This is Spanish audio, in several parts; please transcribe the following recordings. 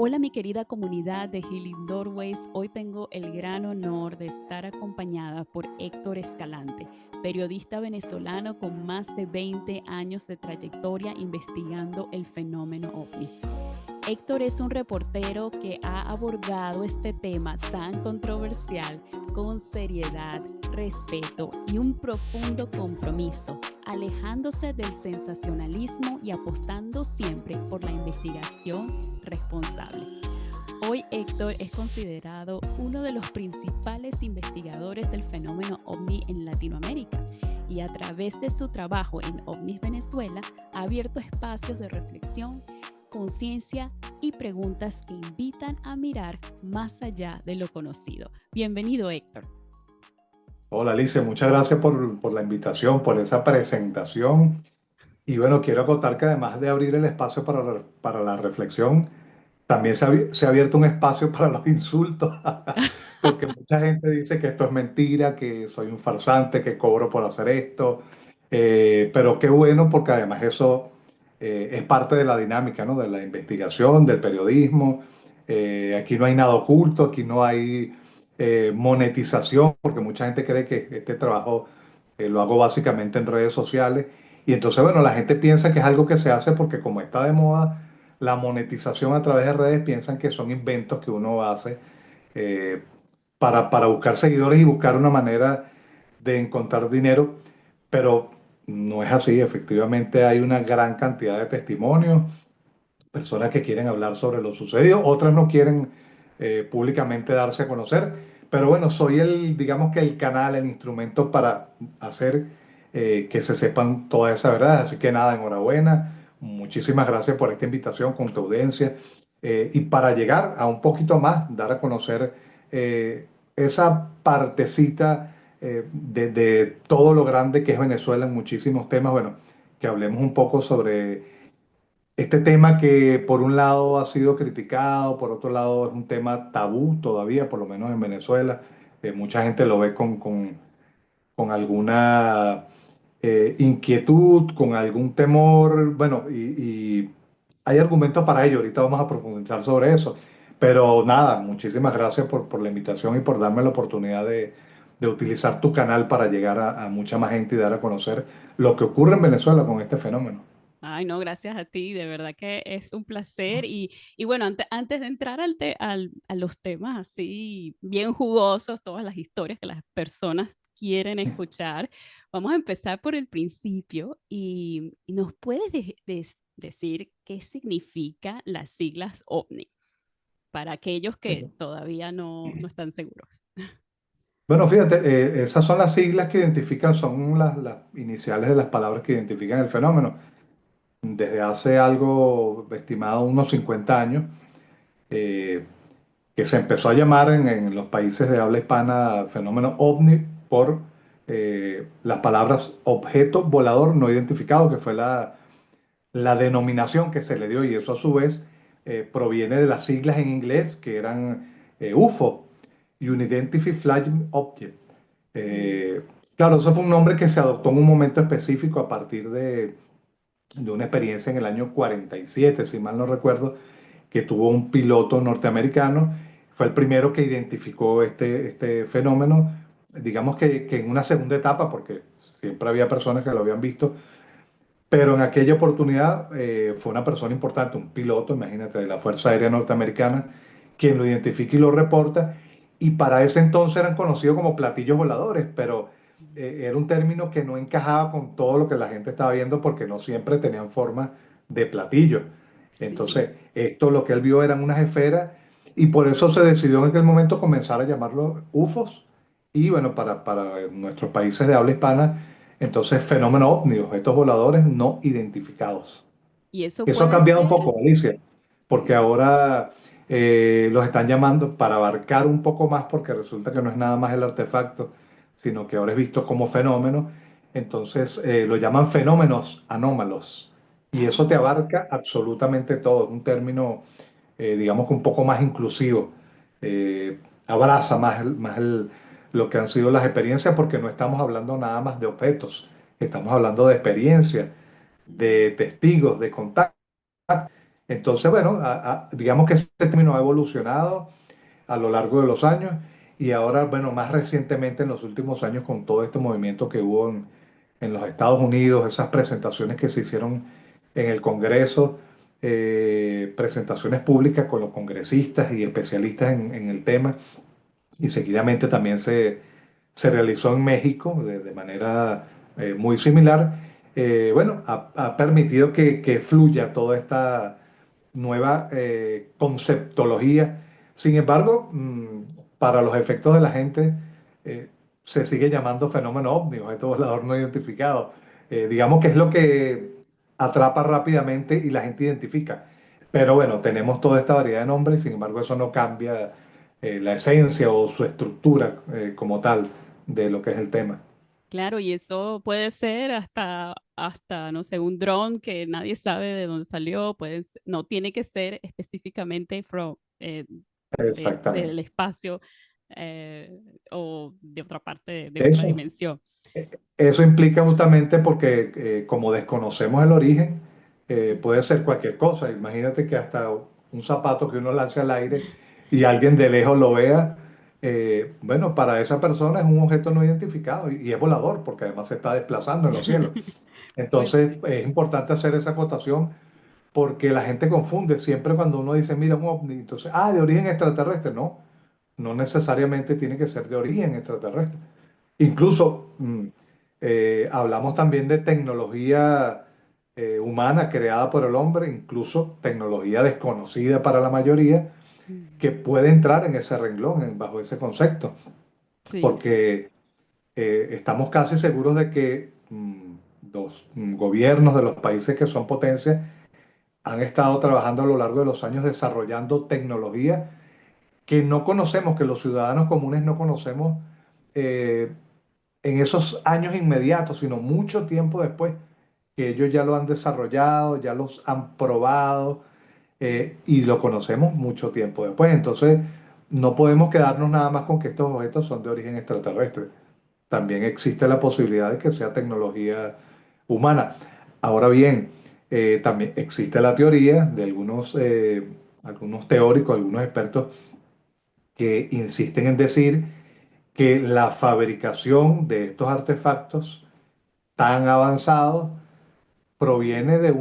Hola mi querida comunidad de Healing Doorways, hoy tengo el gran honor de estar acompañada por Héctor Escalante, periodista venezolano con más de 20 años de trayectoria investigando el fenómeno OVNI. Héctor es un reportero que ha abordado este tema tan controversial con seriedad, respeto y un profundo compromiso, alejándose del sensacionalismo y apostando siempre por la investigación responsable. Hoy Héctor es considerado uno de los principales investigadores del fenómeno OVNI en Latinoamérica y a través de su trabajo en OVNIs Venezuela ha abierto espacios de reflexión, conciencia y preguntas que invitan a mirar más allá de lo conocido. Bienvenido, Héctor. Hola Alicia, muchas gracias por la invitación, por esa presentación. Y bueno, quiero acotar que además de abrir el espacio para la reflexión, también se ha abierto un espacio para los insultos, porque mucha gente dice que esto es mentira, que soy un farsante, que cobro por hacer esto. Pero qué bueno, porque además eso es parte de la dinámica, ¿no? De la investigación, del periodismo. Aquí no hay nada oculto, aquí no hay monetización, porque mucha gente cree que este trabajo lo hago básicamente en redes sociales. Y entonces, bueno, la gente piensa que es algo que se hace porque como está de moda la monetización a través de redes, piensan que son inventos que uno hace eh, para buscar seguidores y buscar una manera de encontrar dinero, pero no es así. Efectivamente hay una gran cantidad de testimonios, personas que quieren hablar sobre lo sucedido, otras no quieren públicamente darse a conocer, pero bueno, soy digamos que el canal, el instrumento para hacer que se sepan toda esa verdad. Así que nada, enhorabuena, muchísimas gracias por esta invitación con tu audiencia y para llegar a un poquito más, dar a conocer esa partecita de todo lo grande que es Venezuela en muchísimos temas. Bueno, que hablemos un poco sobre este tema que por un lado ha sido criticado, por otro lado es un tema tabú todavía, por lo menos en Venezuela. Mucha gente lo ve con alguna inquietud, con algún temor. Bueno, y hay argumentos para ello. Ahorita vamos a profundizar sobre eso. Pero nada, muchísimas gracias por la invitación y por darme la oportunidad de utilizar tu canal para llegar a mucha más gente y dar a conocer lo que ocurre en Venezuela con este fenómeno. Ay, no, gracias a ti, de verdad que es un placer. Y bueno, antes de entrar a los temas así bien jugosos, todas las historias que las personas quieren escuchar, vamos a empezar por el principio y nos puedes decir qué significa las siglas OVNI para aquellos que todavía no están seguros. Bueno, fíjate, esas son las siglas que identifican, son las iniciales de las palabras que identifican el fenómeno. Desde hace algo estimado unos 50 años, eh, que se empezó a llamar en los países de habla hispana fenómeno OVNI por las palabras objeto volador no identificado, que fue la denominación que se le dio, y eso a su vez proviene de las siglas en inglés que eran UFO, Unidentified Flying Object. Mm. Eh, claro, eso fue un nombre que se adoptó en un momento específico a partir de una experiencia en el año 47, si mal no recuerdo, que tuvo un piloto norteamericano. Fue el primero que identificó este fenómeno, digamos que en una segunda etapa, porque siempre había personas que lo habían visto, pero en aquella oportunidad fue una persona importante, un piloto, imagínate, de la Fuerza Aérea Norteamericana, quien lo identifica y lo reporta. Y para ese entonces eran conocidos como platillos voladores, pero era un término que no encajaba con todo lo que la gente estaba viendo porque no siempre tenían forma de platillo. Sí. Entonces, esto lo que él vio eran unas esferas y por eso se decidió en aquel momento comenzar a llamarlo UFOs. Y bueno, para nuestros países de habla hispana, entonces, fenómeno ovni, objetos voladores no identificados. Y eso Eso ha puede cambiado un ser, poco, Alicia, porque sí. ahora los están llamando para abarcar un poco más, porque resulta que no es nada más el artefacto, sino que ahora es visto como fenómeno. Entonces, lo llaman fenómenos anómalos. Y eso te Ah, abarca absolutamente todo. Es un término, digamos que un poco más inclusivo. Abraza lo que han sido las experiencias, porque no estamos hablando nada más de objetos, estamos hablando de experiencias, mm, de testigos, de contactos. Entonces, bueno, digamos que ese término ha evolucionado a lo largo de los años y ahora, bueno, más recientemente en los últimos años con todo este movimiento que hubo en los Estados Unidos, esas presentaciones que se hicieron en el Congreso, presentaciones públicas con los congresistas y especialistas en el tema, y seguidamente también se realizó en México de manera muy similar. Bueno, ha permitido que fluya toda esta nueva conceptología. Sin embargo, para los efectos de la gente, eh, se sigue llamando fenómeno ovni, objeto volador no identificado. Digamos que es lo que atrapa rápidamente y la gente identifica. Pero bueno, tenemos toda esta variedad de nombres, sin embargo, eso no cambia la esencia o su estructura como tal de lo que es el tema. Claro, y eso puede ser hasta, no sé, un dron que nadie sabe de dónde salió, pues no tiene que ser específicamente del Exactamente. espacio o de otra parte, de otra Eso. dimensión. Eso implica justamente porque como desconocemos el origen, puede ser cualquier cosa. Imagínate que hasta un zapato que uno lance al aire y alguien de lejos lo vea, bueno, para esa persona es un objeto no identificado y es volador porque además se está desplazando en los cielos. Pues Entonces sí. es importante hacer esa acotación porque la gente confunde siempre cuando uno dice, mira, un ovni, entonces, de origen extraterrestre. No, no necesariamente tiene que ser de origen extraterrestre. Incluso hablamos también de tecnología humana creada por el hombre, incluso tecnología desconocida para la mayoría, Mm. que puede entrar en ese renglón, bajo ese concepto, Sí, sí. porque estamos casi seguros de que los gobiernos de los países que son potencias han estado trabajando a lo largo de los años desarrollando tecnología que no conocemos, que los ciudadanos comunes no conocemos eh, en esos años inmediatos, sino mucho tiempo después, que ellos ya lo han desarrollado, ya los han probado y lo conocemos mucho tiempo después. Entonces, no podemos quedarnos nada más con que estos objetos son de origen extraterrestre. También existe la posibilidad de que sea tecnología humana. Ahora bien, también existe la teoría de algunos teóricos, algunos expertos que insisten en decir que la fabricación de estos artefactos tan avanzados proviene de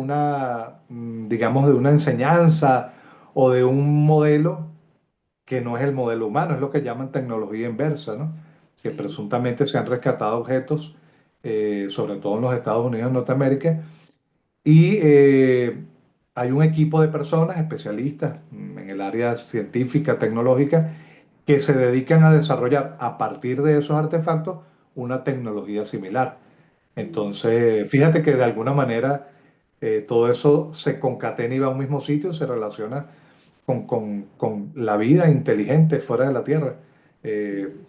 digamos, de una enseñanza o de un modelo que no es el modelo humano, es lo que llaman tecnología inversa, ¿no? Que Sí. presuntamente se han rescatado objetos, sobre todo en los Estados Unidos de Norteamérica, y hay un equipo de personas especialistas en el área científica, tecnológica, que se dedican a desarrollar a partir de esos artefactos una tecnología similar. Mm. Entonces, fíjate que de alguna manera todo eso se concatena y va a un mismo sitio, se relaciona con la vida inteligente fuera de la Tierra, eh, Sí.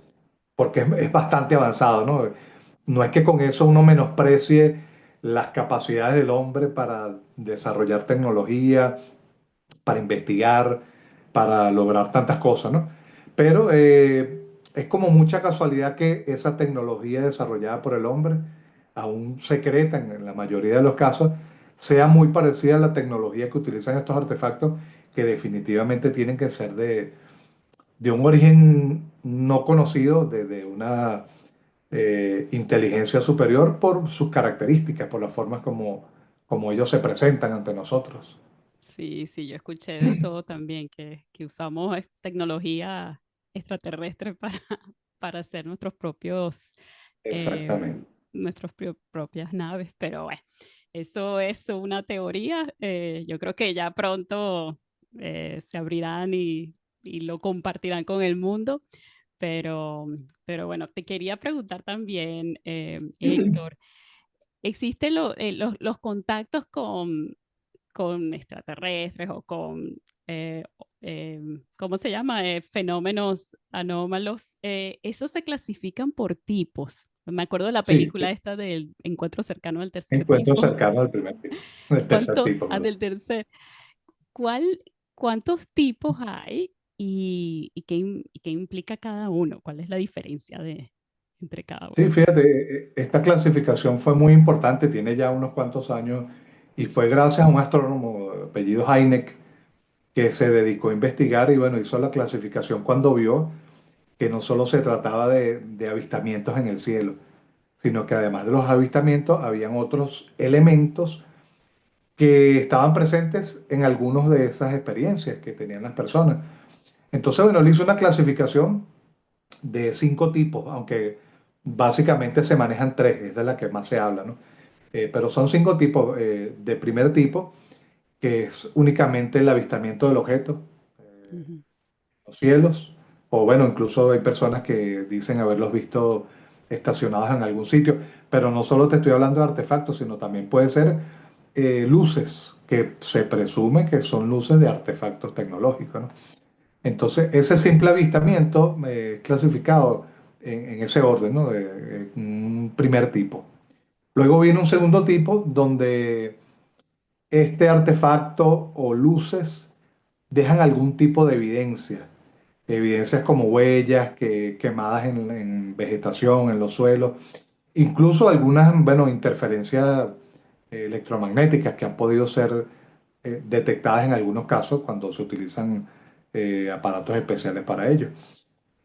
porque es bastante avanzado, ¿no? No es que con eso uno menosprecie las capacidades del hombre para desarrollar tecnología, para investigar, para lograr tantas cosas, ¿no? Pero es como mucha casualidad que esa tecnología desarrollada por el hombre, aún secreta en la mayoría de los casos, sea muy parecida a la tecnología que utilizan estos artefactos, que definitivamente tienen que ser de un origen no conocido, de una inteligencia superior por sus características, por las formas como ellos se presentan ante nosotros. Sí, sí, yo escuché de eso también, que usamos tecnología extraterrestre para, para hacer eh, Exactamente. propias naves, pero bueno, eso es una teoría. Yo creo que ya pronto se abrirán y lo compartirán con el mundo, pero, pero bueno, te quería preguntar también, Héctor, ¿existen los contactos con extraterrestres o con, ¿cómo se llama? Fenómenos anómalos. Esos se clasifican por tipos. Me acuerdo de la Sí, película esta del encuentro cercano del tercer encuentro tipo. cercano al primer tipo, del tercer ¿Cuánto? tipo, Ah, perdón. del tercer. ¿Cuál, ¿cuántos tipos hay y qué implica cada uno? ¿Cuál es la diferencia entre cada Sí, uno? fíjate, esta clasificación fue muy importante, tiene ya unos cuantos años Y fue gracias a un astrónomo de apellido Hynek que se dedicó a investigar y bueno, hizo la clasificación cuando vio que no solo se trataba de avistamientos en el cielo, sino que además de los avistamientos habían otros elementos que estaban presentes en algunas de esas experiencias que tenían las personas. Entonces, bueno, él hizo una clasificación de 5 tipos, aunque básicamente se manejan tres, es de la que más se habla, ¿no? Pero son 5 tipos. De primer tipo, que es únicamente el avistamiento del objeto, Ujú. los cielos, o bueno, incluso hay personas que dicen haberlos visto estacionados en algún sitio, pero no solo te estoy hablando de artefactos, sino también puede ser luces, que se presume que son luces de artefactos tecnológicos, ¿no? Entonces, ese simple avistamiento es clasificado en ese orden, ¿no? De un primer tipo. Luego viene un segundo tipo donde este artefacto o luces dejan algún tipo de evidencia. Evidencias como huellas quemadas en vegetación, en los suelos, incluso algunas, bueno, interferencias electromagnéticas que han podido ser detectadas en algunos casos cuando se utilizan aparatos especiales para ello.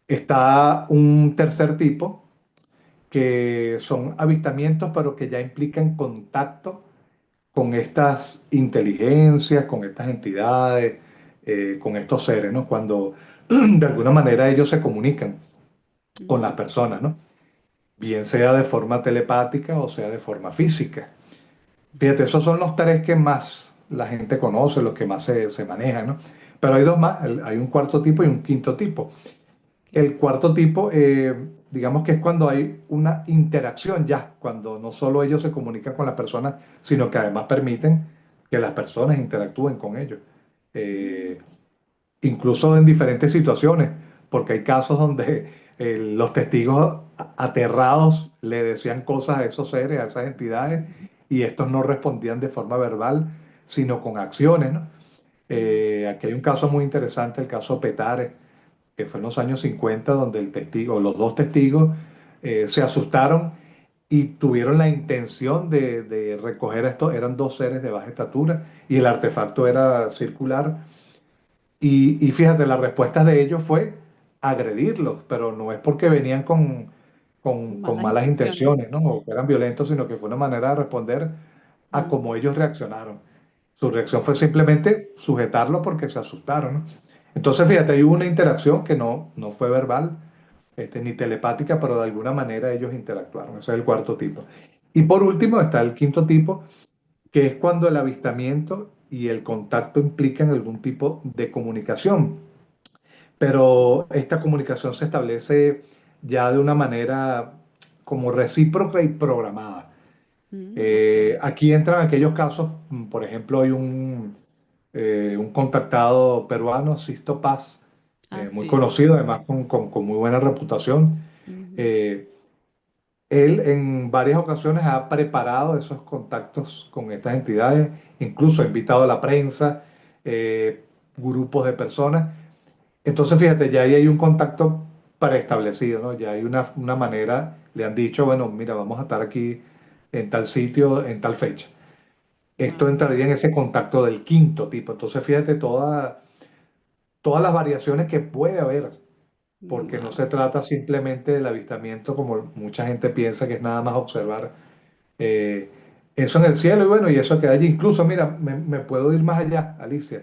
Está un tercer tipo que son avistamientos, pero que ya implican contacto con estas inteligencias, con estas entidades, con estos seres, ¿no? Cuando de alguna manera ellos se comunican con las Ujú. personas, ¿no? Bien sea de forma telepática o sea de forma física. Fíjate, esos son los tres que más la gente conoce, los que más se manejan, ¿no? Pero hay dos más, hay un cuarto tipo y un quinto tipo. Ok. El cuarto tipo, digamos que es cuando hay una interacción ya, cuando no solo ellos se comunican con las personas, sino que además permiten que las personas interactúen con ellos. Mm. Eh, Incluso en diferentes situaciones, porque hay casos donde los testigos aterrados le decían cosas a esos seres, a esas entidades, y estos no respondían de forma verbal, sino con acciones, ¿no? Mm. Aquí hay un caso muy interesante, el caso Petare, que fue en los años 50, donde el testigo, los dos testigos se asustaron y tuvieron la intención de recoger esto. Eran dos seres de baja estatura y el artefacto era circular. Y fíjate, la respuesta de ellos fue agredirlos, pero no es porque venían con Malas malas intenciones. intenciones, ¿no? O que eran violentos, sino que fue una manera de responder a Mm. cómo ellos reaccionaron. Su reacción fue simplemente sujetarlo porque se asustaron, ¿no? Entonces, fíjate, hay una interacción que no fue verbal, ni telepática, pero de alguna manera ellos interactuaron. Ese es el cuarto tipo. Y por último está el quinto tipo, que es cuando el avistamiento y el contacto implican algún tipo de comunicación, pero esta comunicación se establece ya de una manera como recíproca y programada. Mm. Ok. Aquí entran aquellos casos, por ejemplo, hay un contactado peruano, Sisto Paz, Ah, muy sí. conocido, además con muy buena reputación. Ujú. Eh, Él en varias ocasiones ha preparado esos contactos con estas entidades, incluso ha invitado a la prensa, eh, grupos de personas. Entonces, fíjate, ya ahí hay un contacto preestablecido, ¿no? Ya hay una manera, le han dicho, bueno, mira, vamos a estar aquí en tal sitio, en tal fecha. Esto Wow. entraría en ese contacto del quinto tipo. Entonces, fíjate todas las variaciones que puede haber, porque no se Wow. trata simplemente del avistamiento como mucha gente piensa que es nada más observar eh, eso en el cielo y bueno, y eso queda allí. Incluso, mira, me puedo ir más allá, Alicia.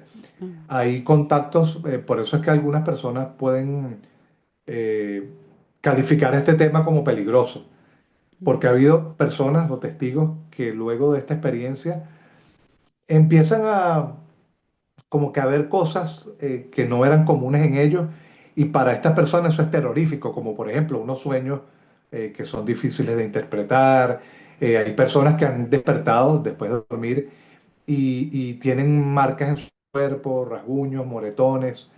Hay contactos, por eso es que algunas personas pueden eh, calificar este tema como peligroso, porque ha habido personas o testigos que luego de esta experiencia empiezan a como que a ver cosas que no eran comunes en ellos y para estas personas eso es terrorífico, como por ejemplo unos sueños que son difíciles de interpretar. Hay personas que han despertado después de dormir y tienen marcas en su cuerpo, rasguños, moretones.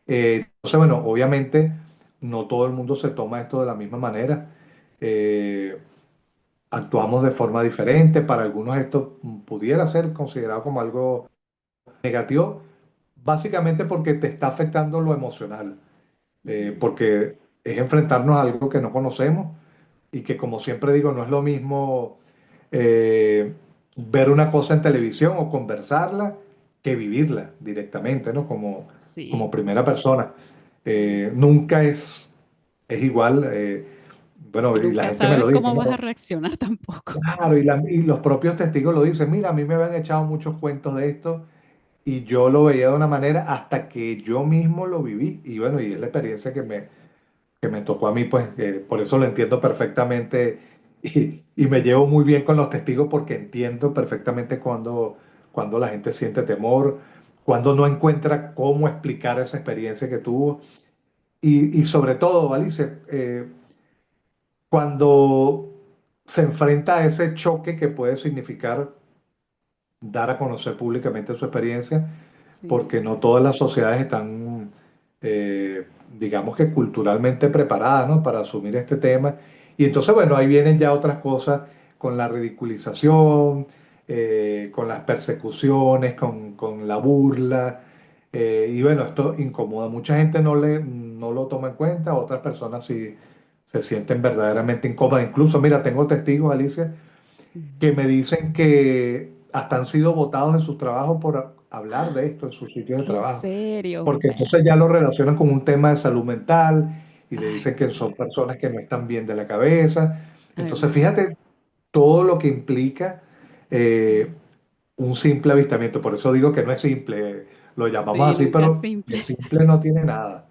Entonces, bueno, obviamente no todo el mundo se toma esto de la misma manera. Eh, Actuamos de forma diferente. Para algunos esto pudiera ser considerado como algo negativo, básicamente porque te está afectando lo emocional, Ujú. porque es enfrentarnos a algo que no conocemos y que como siempre digo, no es lo mismo. eh, ver una cosa en televisión o conversarla que vivirla directamente, ¿no? Como Sí. primera persona. Mm. Nunca es igual. Bueno, Y y la nunca gente me sabes lo dice, cómo vas a ¿no? reaccionar tampoco. Claro, y los propios testigos lo dicen. Mira, a mí me habían echado muchos cuentos de esto y yo lo veía de una manera hasta que yo mismo lo viví. Y bueno, y es la experiencia que me tocó a mí, pues por eso lo entiendo perfectamente y me llevo muy bien con los testigos porque entiendo perfectamente cuando la gente siente temor, cuando no encuentra cómo explicar esa experiencia que tuvo y sobre todo, Alice, cuando se enfrenta a ese choque que puede significar dar a conocer públicamente su experiencia, Sí. porque no todas las sociedades están, eh, digamos que culturalmente preparadas, ¿no? Para asumir este tema. Y entonces, bueno, ahí vienen ya otras cosas con la ridiculización, con las persecuciones, con la burla. Y bueno, esto incomoda. Mucha gente no lo toma en cuenta, otras personas sí se sienten verdaderamente incómodas. Incluso, mira, tengo testigos, Alicia, que Ujú. me dicen que hasta han sido votados de sus trabajos por hablar de esto en sus sitios de En trabajo, serio, porque vea. entonces ya lo relacionan con un tema de salud mental y le Ay, dicen qué que son feo. personas que no están bien de la cabeza. Ay, Entonces, no. fíjate todo lo que implica eh, Mm. un simple avistamiento. Por eso digo que no es simple, lo llamamos Sí, así, nunca es pero simple. de simple no tiene nada.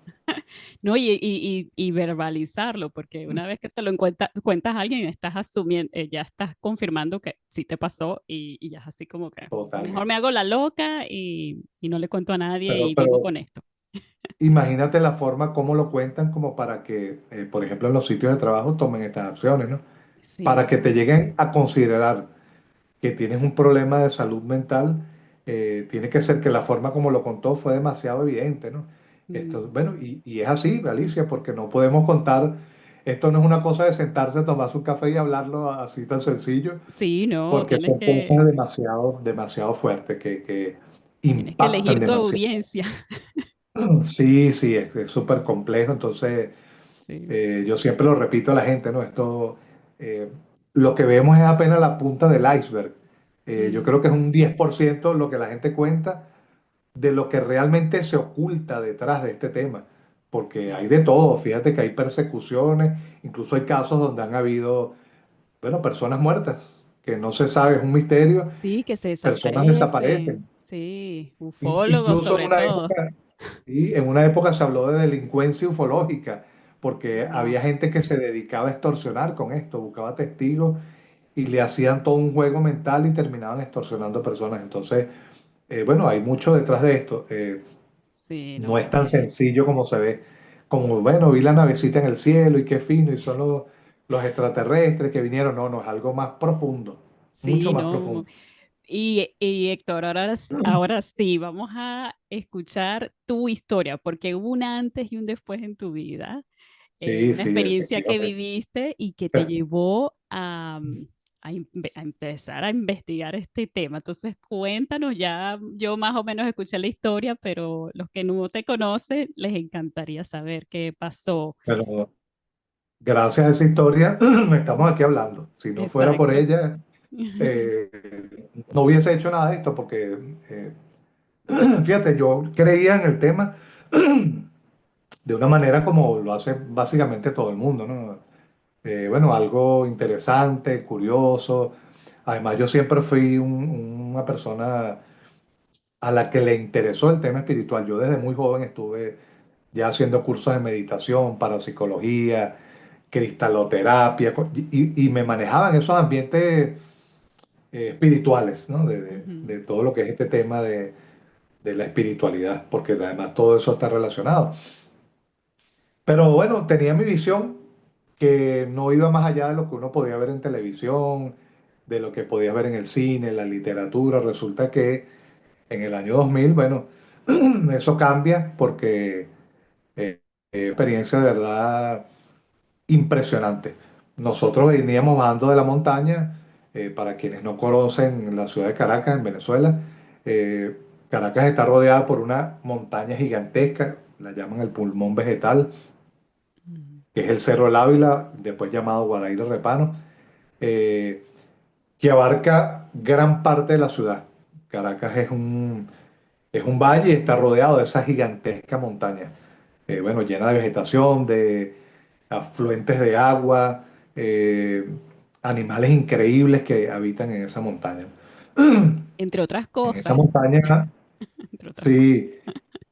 No, y verbalizarlo, porque una vez que se lo cuentas a alguien, estás asumiendo, ya estás confirmando que sí te pasó y ya es así como que mejor me Totalmente. hago la loca y no le cuento a nadie Pero, y vivo pero con esto. imagínate la forma como lo cuentan, como para que, por ejemplo, en los sitios de trabajo tomen estas acciones, ¿no? Para Sí. que te lleguen a considerar que tienes un problema de salud mental, tiene que ser que la forma como lo contó fue demasiado evidente, ¿no? Esto, Mm. bueno, y es así, Alicia, porque no podemos contar, esto no es una cosa de sentarse, tomarse un café y hablarlo así tan sencillo, Sí, no, porque son cosas demasiado, demasiado fuertes que tienes que impactan elegir tu demasiado. audiencia. Sí, sí, es súper complejo, entonces Sí. yo siempre lo repito a la gente, ¿no? Eh, lo que vemos es apenas la punta del iceberg. Yo creo Mm. que es un 10% lo que la gente cuenta de lo que realmente se oculta detrás de este tema, porque hay Sí. de todo. Fíjate que hay persecuciones, incluso hay casos donde han habido, bueno, personas muertas, que no se sabe, es un misterio, Sí, que se personas desaparecen. desaparecen. Sí, ufólogos Incluso sobre todo. en una época se habló de delincuencia ufológica, porque Wow. había gente que se dedicaba a extorsionar con esto, buscaba testigos y le hacían todo un juego mental y terminaban extorsionando personas. Entonces, bueno, hay mucho detrás de esto. Sí, No es no. tan sencillo como se ve. Como, bueno, vi la navecita en el cielo y qué fino, y son los extraterrestres que vinieron. No, no, es algo más profundo, mucho Sí, más no. profundo. Y Héctor, ahora sí, vamos a escuchar tu historia, porque hubo un antes y un después en tu vida, Sí, una sí, experiencia que efectivamente. viviste y que te llevó a empezar a investigar este tema. Entonces, cuéntanos, ya yo más o menos escuché la historia, pero los que no te conocen, les encantaría saber qué pasó. Pero gracias a esa historia estamos aquí hablando. Si no fuera por Exacto. ella, eh, no hubiese hecho nada de esto porque, fíjate, yo creía en el tema de una manera como lo hace básicamente todo el mundo, ¿no? Bueno, algo interesante, curioso. Además, yo siempre fui una persona a la que le interesó el tema espiritual. Yo desde muy joven estuve ya haciendo cursos de meditación, parapsicología, cristaloterapia, y me manejaba en esos ambientes espirituales, ¿no? De Ujú. todo lo que es este tema de la espiritualidad, porque además todo eso está relacionado. Pero bueno, tenía mi visión que no iba más allá de lo que uno podía ver en televisión, de lo que podía ver en el cine, en la literatura. Resulta que en el año 2000, bueno, eso cambia porque experiencia de verdad impresionante. Nosotros veníamos bajando de la montaña, para quienes no conocen la ciudad de Caracas, en Venezuela, eh, Caracas está rodeada por una montaña gigantesca, la llaman el pulmón vegetal, Ujú. que es el Cerro del Ávila, después llamado Guadaíra Repano, eh, que abarca gran parte de la ciudad. Caracas es un valle y está rodeado de esa gigantesca montaña, bueno, llena de vegetación, de afluentes de agua, eh, animales increíbles que habitan en esa montaña. Entre otras En esa cosas, montaña, entre otras cosas. sí,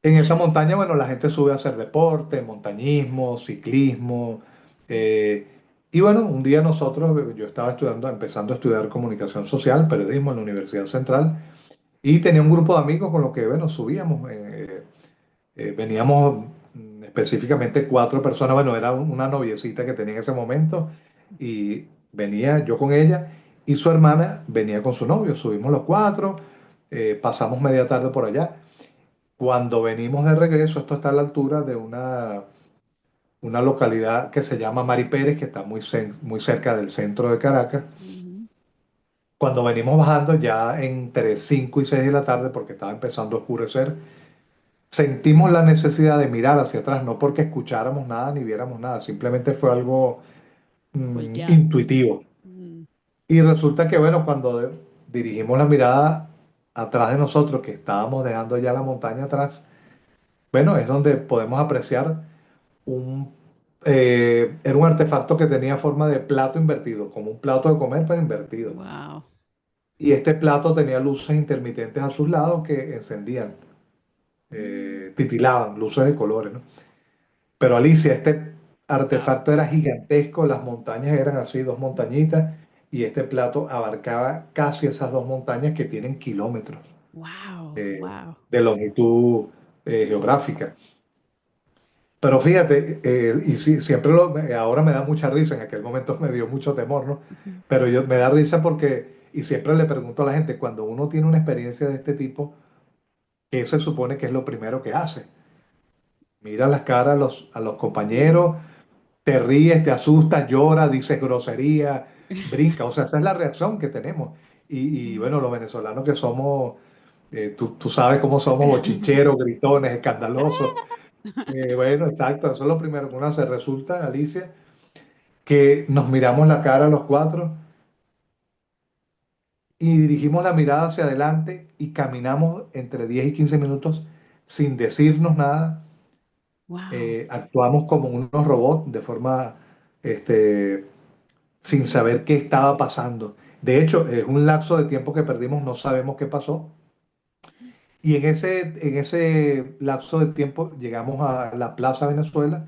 en esa montaña, bueno, la gente sube a hacer deporte, montañismo, ciclismo. eh, y bueno, un día nosotros, yo estaba estudiando, empezando a estudiar comunicación social, periodismo en la Universidad Central, y tenía un grupo de amigos con los que, bueno, subíamos. Veníamos específicamente cuatro personas, bueno, era una noviecita que tenía en ese momento, y venía yo con ella, y su hermana venía con su novio. Subimos los cuatro, pasamos media tarde por allá. Cuando venimos de regreso, esto está a la altura de una localidad que se llama Mari Pérez, que está muy cerca del centro de Caracas. Ujú. Cuando venimos bajando ya entre 5 y 6 de la tarde, porque estaba empezando a oscurecer, sentimos la necesidad de mirar hacia atrás, no porque escucháramos nada ni viéramos nada, simplemente fue algo Pues ya. intuitivo. Mm. Y resulta que, bueno, cuando dirigimos la mirada atrás de nosotros, que estábamos dejando ya la montaña atrás, bueno, es donde podemos apreciar un, era un artefacto que tenía forma de plato invertido, como un plato de comer, pero invertido. Wow. Y este plato tenía luces intermitentes a sus lados que encendían, titilaban, luces de colores, ¿no? Pero Alicia, este Wow. artefacto era gigantesco, las montañas eran así, dos montañitas, y este plato abarcaba casi esas dos montañas que tienen kilómetros Wow. Wow. de longitud geográfica. Pero fíjate, y sí, siempre ahora me da mucha risa, en aquel momento me dio mucho temor, ¿no? Ujú. Pero me da risa porque, y siempre le pregunto a la gente, cuando uno tiene una experiencia de este tipo, ¿qué se supone que es lo primero que hace? Mira las caras a los Sí. compañeros, te ríes, te asustas, lloras, dices grosería, brinca. O sea, esa es la reacción que tenemos. Y bueno, los venezolanos que somos, tú sabes cómo somos, bochincheros, gritones, escandalosos. Bueno, exacto, eso es lo primero que uno hace. Resulta, Alicia, que nos miramos la cara los cuatro y dirigimos la mirada hacia adelante y caminamos entre 10 y 15 minutos sin decirnos nada. Wow. Actuamos como unos robots de forma, este, sin saber qué estaba pasando. De hecho, es un lapso de tiempo que perdimos, no sabemos qué pasó. Y en ese lapso de tiempo llegamos a la Plaza Venezuela,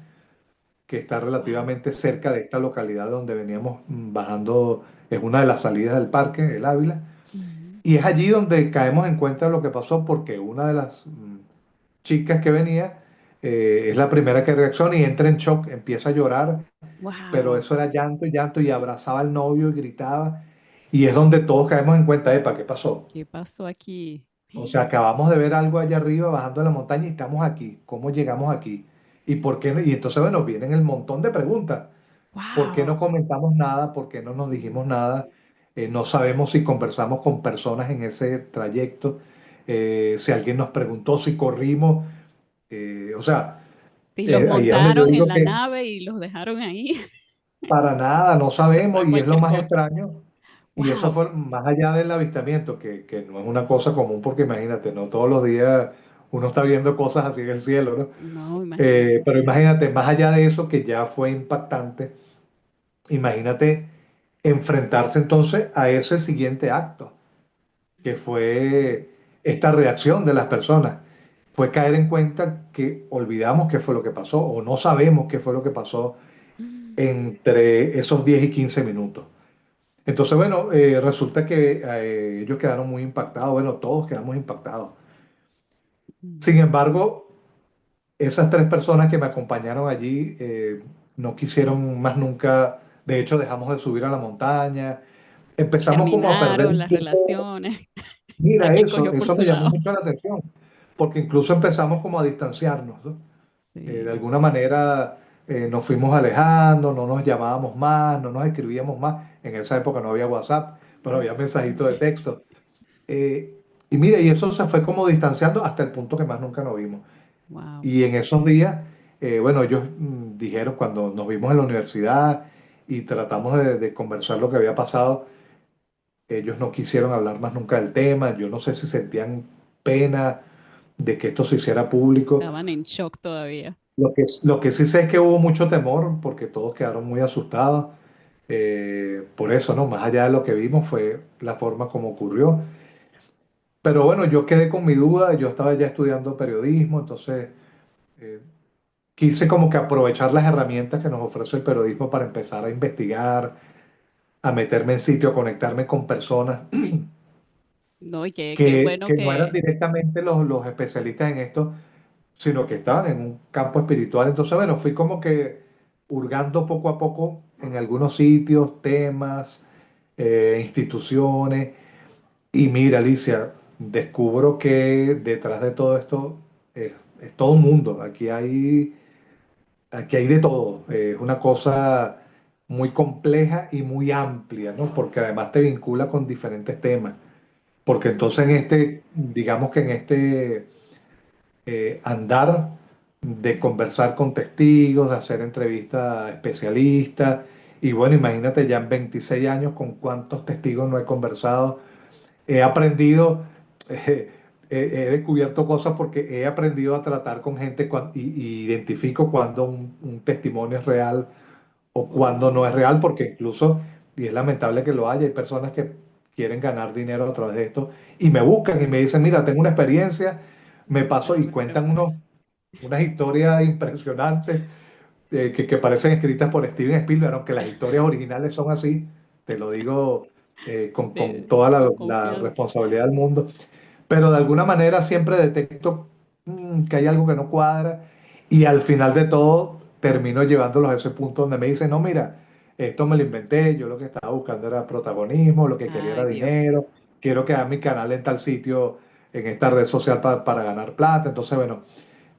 que está Wow. relativamente cerca de esta localidad donde veníamos bajando, es una de las salidas del parque, el Ávila. Y es allí donde caemos en cuenta de lo que pasó, porque una de las chicas que venía es la primera que reacciona y entra en shock, empieza a llorar, pero Wow. eso era llanto y llanto, y abrazaba al novio y gritaba. Y es donde todos caemos en cuenta, epa, ¿qué pasó? ¿Qué pasó aquí? O sea, acabamos de ver algo allá arriba bajando la montaña y estamos aquí. ¿Cómo llegamos aquí? ¿Y por qué no? Y entonces, bueno, vienen el montón de preguntas. ¿Por qué no Wow. comentamos nada? ¿Por qué no nos Sí. dijimos nada? No sabemos si conversamos con personas en ese trayecto, si alguien nos preguntó si corrimos. O sea, Y los ahí es donde yo montaron en digo la que nave y los dejaron ahí. para nada, no Pasar sabemos, y es lo cualquier más cosa. extraño. Y eso Wow. fue más allá del avistamiento, que no es una cosa común, porque imagínate, no todos los días uno está viendo cosas así en el cielo, ¿no? No, imagínate. Pero imagínate, más allá de eso, que ya fue impactante, imagínate enfrentarse entonces a ese siguiente acto, que fue esta reacción de las personas. Fue caer en cuenta que olvidamos qué fue lo que pasó, o no sabemos qué fue lo que pasó entre esos 10 y 15 minutos. Entonces, bueno, resulta que ellos quedaron muy impactados, bueno, todos quedamos impactados. Sin embargo, esas tres personas que me acompañaron allí no quisieron más nunca, de hecho dejamos de subir a la montaña, empezamos como a perder Terminaron un las poco, relaciones. Cada mira quien cogió por eso su me llamó lado. mucho la atención, porque incluso empezamos como a distanciarnos, ¿no? De Sí. alguna manera nos fuimos alejando, no nos llamábamos más, no nos escribíamos más. En esa época no había WhatsApp, pero había mensajitos de texto. Y mira, y eso se fue como distanciando hasta el punto que más nunca nos vimos. Wow. Y en esos días, bueno, ellos dijeron cuando nos vimos en la universidad y tratamos de conversar lo que había pasado, ellos no quisieron hablar más nunca del tema, yo no sé si sentían pena de que esto se hiciera público. Estaban en shock todavía. Lo que sí sé es que hubo mucho temor porque todos quedaron muy asustados. Por eso, ¿no? Más allá de lo que vimos fue la forma como ocurrió. Pero bueno, yo quedé con mi duda, yo estaba ya estudiando periodismo, entonces eh, quise como que aprovechar las herramientas que nos ofrece el periodismo para empezar a investigar, a meterme en sitio, a conectarme con personas No, y qué que, bueno que no eran que, directamente los especialistas en esto, sino que estaban en un campo espiritual. Entonces, bueno, fui como que hurgando poco a poco en algunos sitios, temas, instituciones. Y mira, Alicia, descubro que detrás de todo esto es todo un mundo. Aquí hay de todo. Es una cosa muy compleja y muy amplia, ¿no? Porque además te vincula con diferentes temas. Porque entonces digamos que en este andar de conversar con testigos, de hacer entrevistas a especialistas, y bueno, imagínate ya en 26 años con cuántos testigos no he conversado. He aprendido, eh, he descubierto cosas porque he aprendido a tratar con gente y identifico cuando un testimonio es real o cuando no es real, porque incluso, y es lamentable que lo haya, hay personas que quieren ganar dinero a través de esto y me buscan y me dicen, mira, tengo una experiencia, me pasó ay, y me quiero cuentan morir. unas historias impresionantes que parecen escritas por Steven Spielberg, aunque las historias originales son así, te lo digo con toda Con la confianza. responsabilidad del mundo, pero de alguna manera siempre detecto que hay algo que no cuadra y al final de todo termino llevándolos a ese punto donde me dicen, no, mira, esto me lo inventé, yo lo que estaba buscando era protagonismo, lo que quería era Ay, Dios. dinero, quiero quedar mi canal en tal sitio, en esta red social para ganar plata, entonces bueno,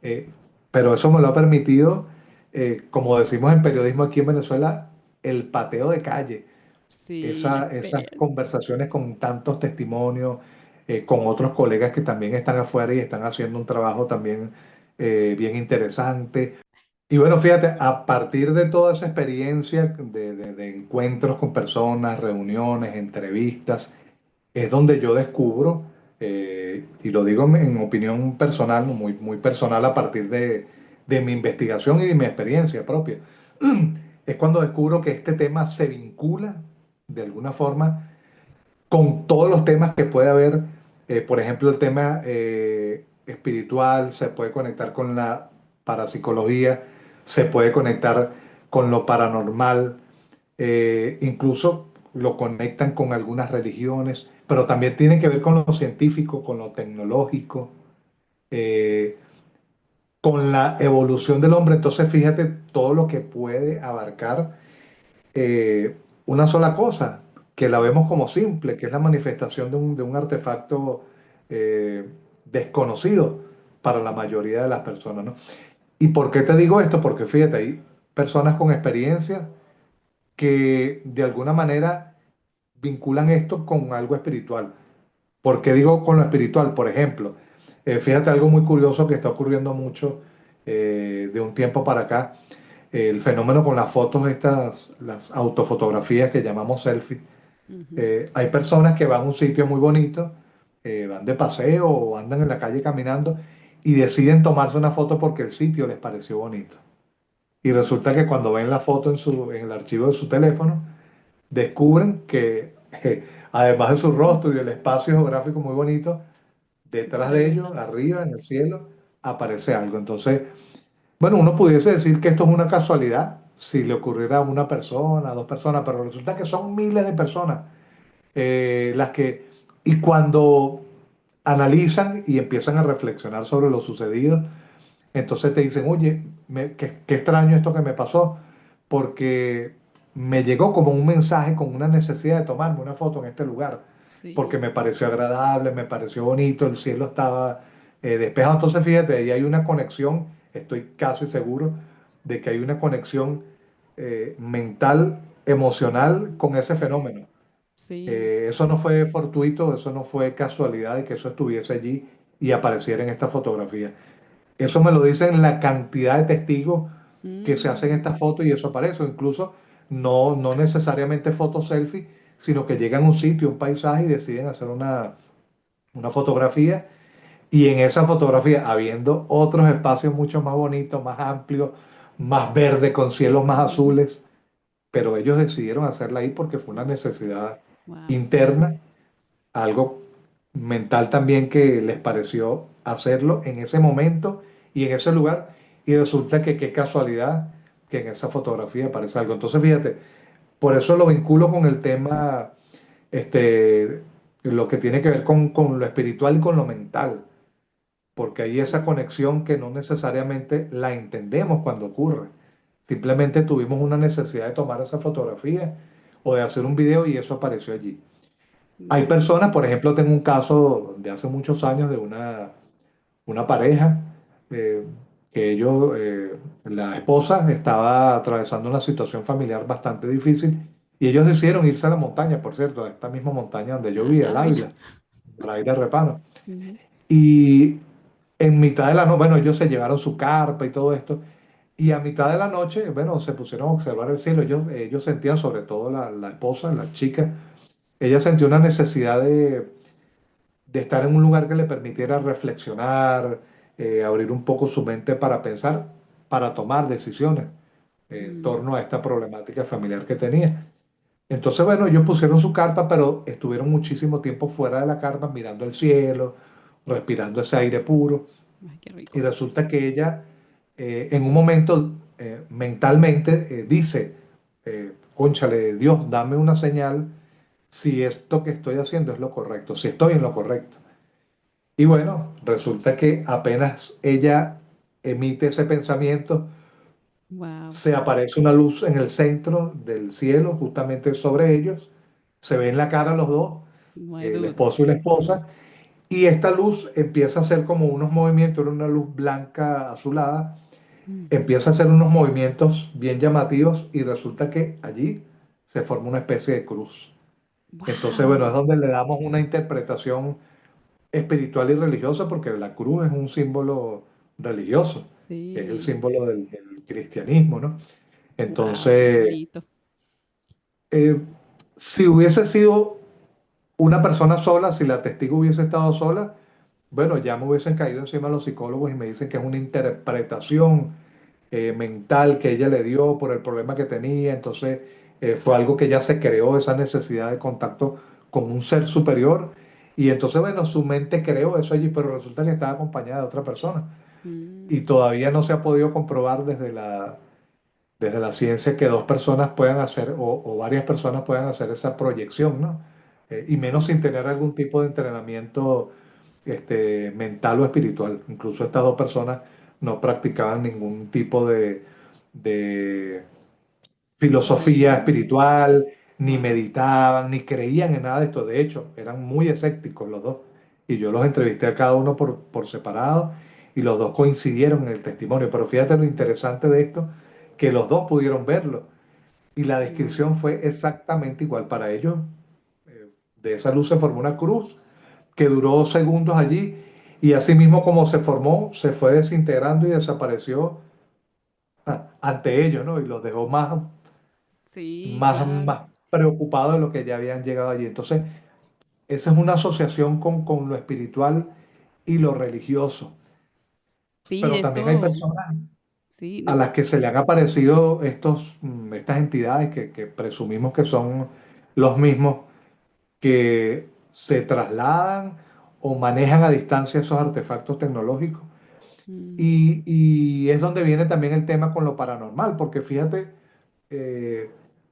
eh, pero eso me lo ha permitido, como decimos en periodismo aquí en Venezuela, el pateo de calle, Sí, la esas experiencia. conversaciones con tantos testimonios, con otros colegas que también están afuera y están haciendo un trabajo también bien interesante. Y bueno, fíjate, a partir de toda esa experiencia de encuentros con personas, reuniones, entrevistas, es donde yo descubro, y lo digo en opinión personal, muy, muy personal a partir de mi investigación y de mi experiencia propia, es cuando descubro que este tema se vincula de alguna forma con todos los temas que puede haber. Por ejemplo, el tema espiritual se puede conectar con la parapsicología, se puede conectar con lo paranormal, incluso lo conectan con algunas religiones, pero también tiene que ver con lo científico, con lo tecnológico, eh, con la evolución del hombre. Entonces, fíjate todo lo que puede abarcar una sola cosa, que la Sí. vemos como simple, que es la manifestación de un artefacto eh, desconocido para la mayoría de las personas, ¿no? ¿Y por qué te digo esto? Porque fíjate, hay personas con experiencia que de alguna manera vinculan esto con algo espiritual. ¿Por qué digo con lo espiritual? Por ejemplo, fíjate algo muy curioso que está ocurriendo mucho de un tiempo para acá, el fenómeno con las fotos, estas, las autofotografías que llamamos selfie. Ujú. Hay personas que van a un sitio muy bonito, van de paseo o andan en la calle caminando y deciden tomarse una foto porque el sitio les pareció bonito. Y resulta que cuando ven la foto en el archivo de su teléfono, descubren que además de su rostro y el espacio geográfico muy bonito, detrás de ellos, Tremendo. arriba en el cielo, aparece algo. Entonces, bueno, uno pudiese decir que esto es una casualidad si le ocurriera a una persona, a dos personas, pero resulta que son miles de personas las que, y cuando analizan y empiezan a reflexionar sobre lo sucedido, entonces te dicen, oye, qué extraño esto que me pasó, porque me llegó como un mensaje con una necesidad de tomarme una foto en este lugar, porque Sí. me pareció agradable, me pareció bonito, el cielo estaba despejado. Entonces, fíjate, ahí hay una conexión, estoy casi seguro de que hay una conexión mental, emocional con ese fenómeno. Sí. Eso no fue fortuito, eso no fue casualidad de que eso estuviese allí y apareciera en esta fotografía. Eso me lo dicen la cantidad de testigos que se hacen Mm. estas fotos y eso aparece, o incluso no necesariamente fotos selfie, sino que llegan a un sitio, un paisaje y deciden hacer una fotografía y en esa fotografía, habiendo otros espacios mucho más bonitos, más amplios, más verdes, con cielos más Ujú. azules, pero ellos decidieron hacerla ahí porque fue una necesidad Wow. interna, algo mental también que les pareció hacerlo en ese momento y en ese lugar, y resulta que qué casualidad que en esa fotografía aparece algo. Entonces, fíjate, por eso lo vinculo con el tema, este, lo que tiene que ver con lo espiritual y con lo mental, porque hay esa conexión que no necesariamente la entendemos cuando ocurre. Simplemente tuvimos una necesidad de tomar esa fotografía o de hacer un video y eso apareció allí. Hay Wow. personas, por ejemplo, tengo un caso de hace muchos años de una pareja eh, que ellos, la esposa estaba atravesando una situación familiar bastante difícil y ellos decidieron irse a la montaña, por cierto, a esta misma montaña donde yo Al vivía, Ávila. el Águila Repano. Ujú. Y en mitad de la noche, bueno, ellos se llevaron su carpa y todo esto, y a mitad de la noche, bueno, se pusieron a observar el cielo. Ellos sentían, sobre todo la esposa, la chica, ella sentía una necesidad de estar en un lugar que le permitiera reflexionar, abrir un poco su mente para pensar, para tomar decisiones en Mm. torno a esta problemática familiar que tenía. Entonces, bueno, ellos pusieron su carpa, pero estuvieron muchísimo tiempo fuera de la carpa, mirando el cielo, respirando ese aire puro. Ay, qué Y rico. resulta que ella, en un momento, mentalmente, dice, cónchale, Dios, dame una señal si esto que estoy haciendo es lo correcto, si estoy en lo correcto. Y bueno, resulta que apenas ella emite ese pensamiento, Wow. se aparece una luz en el centro del cielo, justamente sobre ellos, se ven la cara los dos, No hay el duda. esposo y la esposa, y esta luz empieza a hacer como unos movimientos, era una luz blanca azulada, Ujú. empieza a hacer unos movimientos bien llamativos y resulta que allí se forma una especie de cruz. Entonces, bueno, es Wow. donde le damos una interpretación espiritual y religiosa porque la cruz es un símbolo religioso, que es el Sí. símbolo del cristianismo, ¿no? Wow, qué Entonces, bonito. eh, si hubiese sido una persona sola, si la testigo hubiese estado sola, bueno, ya me hubiesen caído encima los psicólogos y me dicen que es una interpretación mental que ella le dio por el problema que tenía. Entonces, fue algo que ya se creó, esa necesidad de contacto con un ser superior. Y entonces, bueno, su mente creó eso allí, pero resulta que estaba acompañada de otra persona. Y Mm. todavía no se ha podido comprobar desde la ciencia que dos personas puedan hacer o varias personas puedan hacer esa proyección, ¿no? Y menos sin Sí. tener algún tipo de entrenamiento mental o espiritual. Incluso estas dos personas no practicaban ningún tipo de filosofía Religión. espiritual, ni Wow. meditaban, ni creían en nada de esto. De hecho, eran muy escépticos los dos. Y yo los entrevisté a cada uno por separado y los dos coincidieron en el testimonio. Pero fíjate lo interesante de esto, que los dos pudieron verlo. Y la Wow. descripción fue exactamente igual para ellos. De esa luz se formó una cruz que duró segundos allí y así mismo como se formó, se fue desintegrando y desapareció ante ellos, ¿no? Y los dejó Sí, claro. más preocupados de lo que ya habían llegado allí. Entonces, esa es una asociación con lo espiritual y lo religioso. Sí, Pero también hay eso. personas Sí, a no. las que se le han aparecido estas entidades que presumimos que son los mismos que se trasladan o manejan a distancia esos artefactos tecnológicos. Mm. Y es donde viene también el tema con lo paranormal, porque fíjate,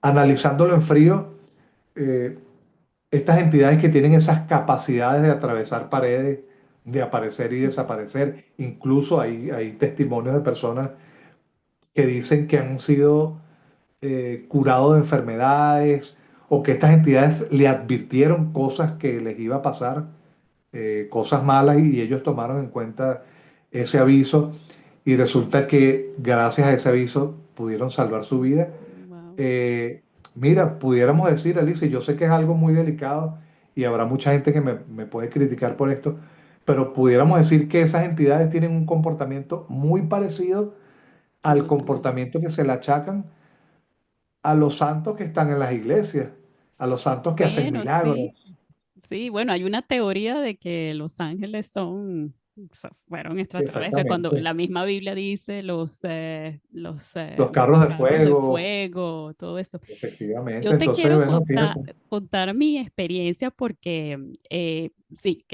analizándolo en frío, eh, estas entidades que tienen esas capacidades de atravesar paredes, de aparecer y desaparecer, incluso hay testimonios de personas que dicen que han sido curados de enfermedades o que estas entidades le advirtieron cosas que les iba a pasar, cosas malas y ellos tomaron en cuenta ese aviso y resulta que gracias a ese aviso pudieron salvar su vida. Wow. Eh, Mira, pudiéramos decir, Alicia, yo sé que es algo muy delicado y habrá mucha gente que me puede criticar por esto, pero pudiéramos decir que esas entidades tienen un comportamiento muy parecido A al los ángeles. comportamiento que se le achacan a los santos que están en las iglesias. a los santos que hacen Bueno, sí, milagros. sí, bueno, hay una teoría de que los ángeles fueron extraterrestres, cuando Exactamente. la misma Biblia dice Los carros de carros de fuego, fuego, todo eso. efectivamente. Yo te Entonces, quiero bueno, fíjate. contar mi experiencia porque sí,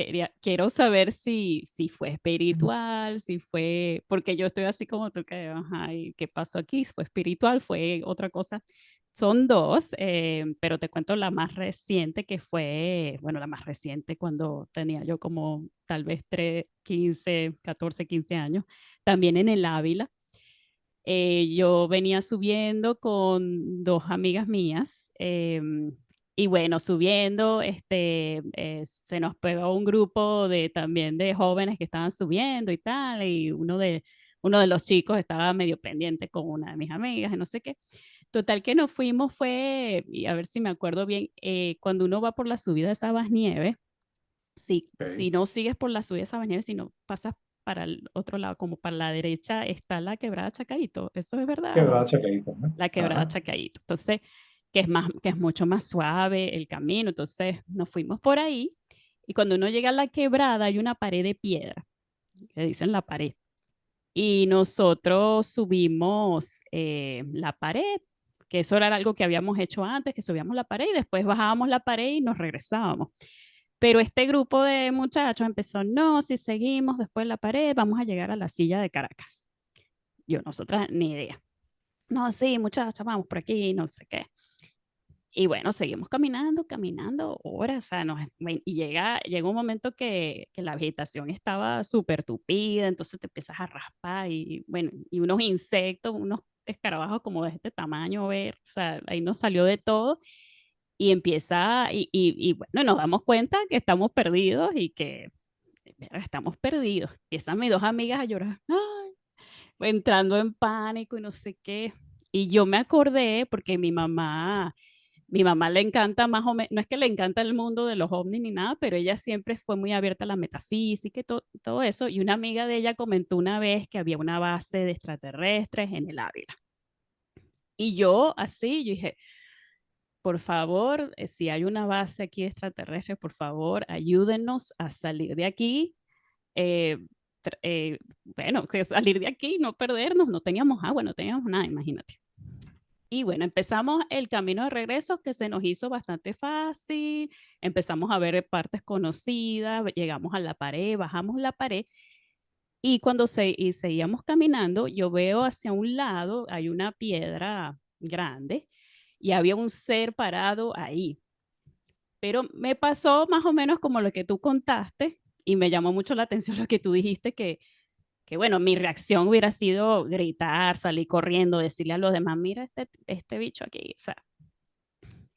quiero saber si fue espiritual, si fue, porque yo estoy así como tú que, ajá, ¿y qué pasó aquí? ¿Fue espiritual? ¿Fue otra cosa? Son dos, pero te cuento la más reciente que fue, bueno, la más reciente cuando tenía yo como tal vez 15, 14, 15 años, también en el Ávila. Yo venía subiendo con dos amigas mías y bueno, subiendo, se nos pegó un grupo de también de jóvenes que estaban subiendo y tal, y uno de los chicos estaba medio pendiente con una de mis amigas y no sé qué. Total que nos fuimos fue, y a ver si me acuerdo bien, cuando uno va por la subida de Sabas Nieves, si Ok. no sigues por la subida de Sabas Nieves, si no pasas para el otro lado, como para la derecha, está la quebrada Chacaíto. ¿Eso es verdad? Quebrada O Chacaíto, ¿no? la quebrada Ajá. Chacaíto. Entonces, que es mucho más suave el camino. Entonces, nos fuimos por ahí y cuando uno llega a la quebrada hay una pared de piedra, que dicen la pared. Y nosotros subimos la pared, que eso era algo que habíamos hecho antes, que subíamos la pared y después bajábamos la pared y nos regresábamos. Pero este grupo de muchachos empezó, no, si seguimos después de la pared, vamos a llegar a la silla de Caracas. Yo, nosotras, ni idea. No, sí, muchachos, vamos por aquí, no sé qué. Y bueno, seguimos caminando, caminando horas, o sea, y llega un momento que la vegetación estaba súper tupida, entonces te empiezas a raspar y bueno, y unos insectos, unos escarabajos como de este tamaño, ver, o sea, ahí nos salió de todo y y bueno, nos damos cuenta que estamos perdidos y que mira, estamos perdidos. Empiezan mis dos amigas a llorar, ¡ay! Entrando en pánico y no sé qué. Y yo me acordé porque mi mamá le encanta más o menos, no es que le encanta el mundo de los ovnis ni nada, pero ella siempre fue muy abierta a la metafísica y todo eso. Y una amiga de ella comentó una vez que había una base de extraterrestres en el Ávila. Y yo así, yo dije, por favor, si hay una base aquí extraterrestre, por favor, ayúdenos a salir de aquí. Eh, bueno, que salir de aquí, no perdernos, no teníamos agua, no teníamos nada, imagínate. Y bueno, empezamos el camino de regreso que se nos hizo bastante fácil, empezamos a ver partes conocidas, llegamos a la pared, bajamos la pared y y seguíamos caminando, yo veo hacia un lado, hay una piedra grande y había un ser parado ahí. Pero me pasó más o menos como lo que tú contaste y me llamó mucho la atención lo que tú dijiste, que bueno, mi reacción hubiera sido gritar, salir corriendo, decirle a los demás, mira este bicho aquí. O sea,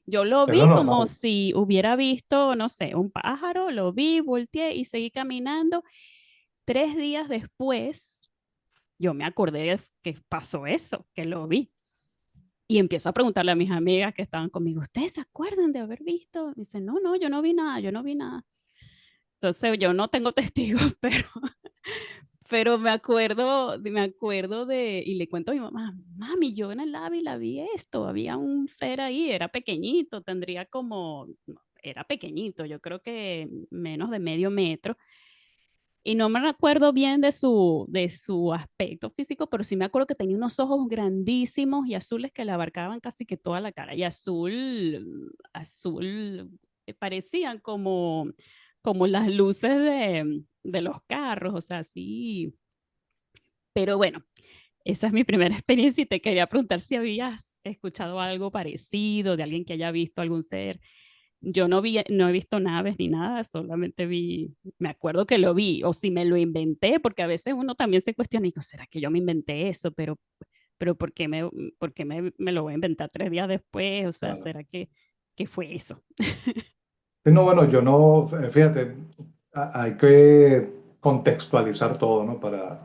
yo lo Es vi lo como normal. si hubiera visto, no sé, un pájaro, lo vi, volteé y seguí caminando. 3 días después, yo me acordé de que pasó eso, que lo vi. Y empiezo a preguntarle a mis amigas que estaban conmigo, ¿ustedes se acuerdan de haber visto? Y dicen, no, no, yo no vi nada, yo no vi nada. Entonces yo no tengo testigos, pero me acuerdo y le cuento a mi mamá, mami, yo en el Ávila vi esto, había un ser ahí, era pequeñito, tendría como, no, era pequeñito, yo creo que menos de medio metro. Y no me acuerdo bien de su aspecto físico, pero sí me acuerdo que tenía unos ojos grandísimos y azules que le abarcaban casi que toda la cara. Y azul, parecían como las luces de los carros, o sea, sí. Pero bueno, esa es mi primera experiencia y te quería preguntar si habías escuchado algo parecido de alguien que haya visto algún ser. Yo no he visto naves ni nada, solamente me acuerdo que lo vi, o si me lo inventé, porque a veces uno también se cuestiona y digo, ¿será que yo me inventé eso? Pero ¿por qué me lo voy a inventar 3 días después? O sea, Claro. ¿será que fue eso? Sí, no, bueno, yo no, fíjate, hay que contextualizar todo, ¿no? Para,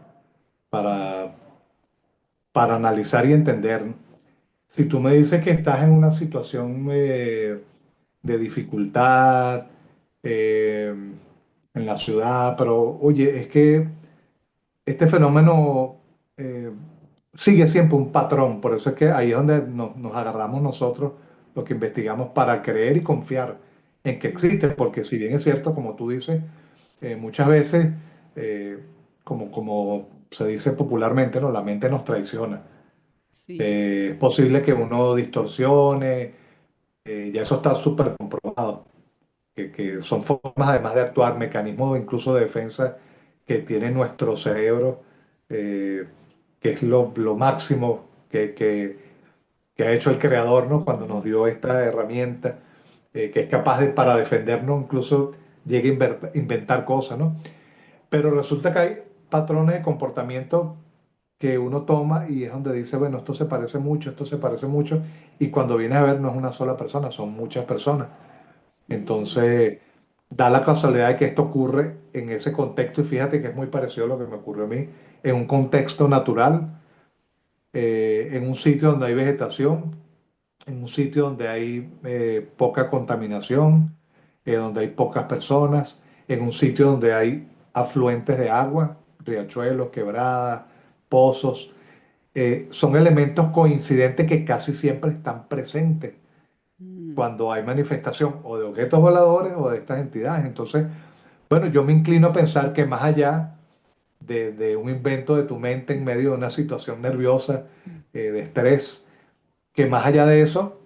para analizar y entender. Si tú me dices que estás en una situación de dificultad eh, en la ciudad, pero oye, es que este fenómeno sigue siempre un patrón, por eso es que ahí es donde nos agarramos nosotros lo que investigamos para creer y confiar en que Mm, existen, porque si bien es cierto, como tú dices, muchas veces, eh, como se dice popularmente, ¿no? La mente nos traiciona. sí. Es posible que uno distorsione, ya eso está súper comprobado, que son formas además de actuar, mecanismos incluso de defensa que tiene nuestro cerebro, eh, que es lo máximo que ha hecho el creador, ¿no? Cuando nos Ujú. dio esta herramienta, que es capaz de, para defendernos, incluso llegue a inventar cosas, ¿no? Pero resulta que hay patrones de comportamiento que uno toma y es donde dice, bueno, esto se parece mucho, esto se parece mucho, y cuando vienes a ver no es una sola persona, son muchas personas. Mm, Entonces, da la casualidad de que esto ocurre en ese contexto, y fíjate que es muy parecido a lo que me ocurrió a mí, en un contexto natural, en un sitio donde hay vegetación, en un sitio donde hay poca contaminación, donde hay pocas personas, en un sitio donde hay afluentes de agua, riachuelos, quebradas, pozos. Son elementos coincidentes que casi siempre están presentes mm, cuando hay manifestación o de objetos voladores o de estas entidades. Entonces, bueno, yo me inclino a pensar que más allá de un invento de tu mente en medio de una situación nerviosa, mm, de estrés, que más allá de eso,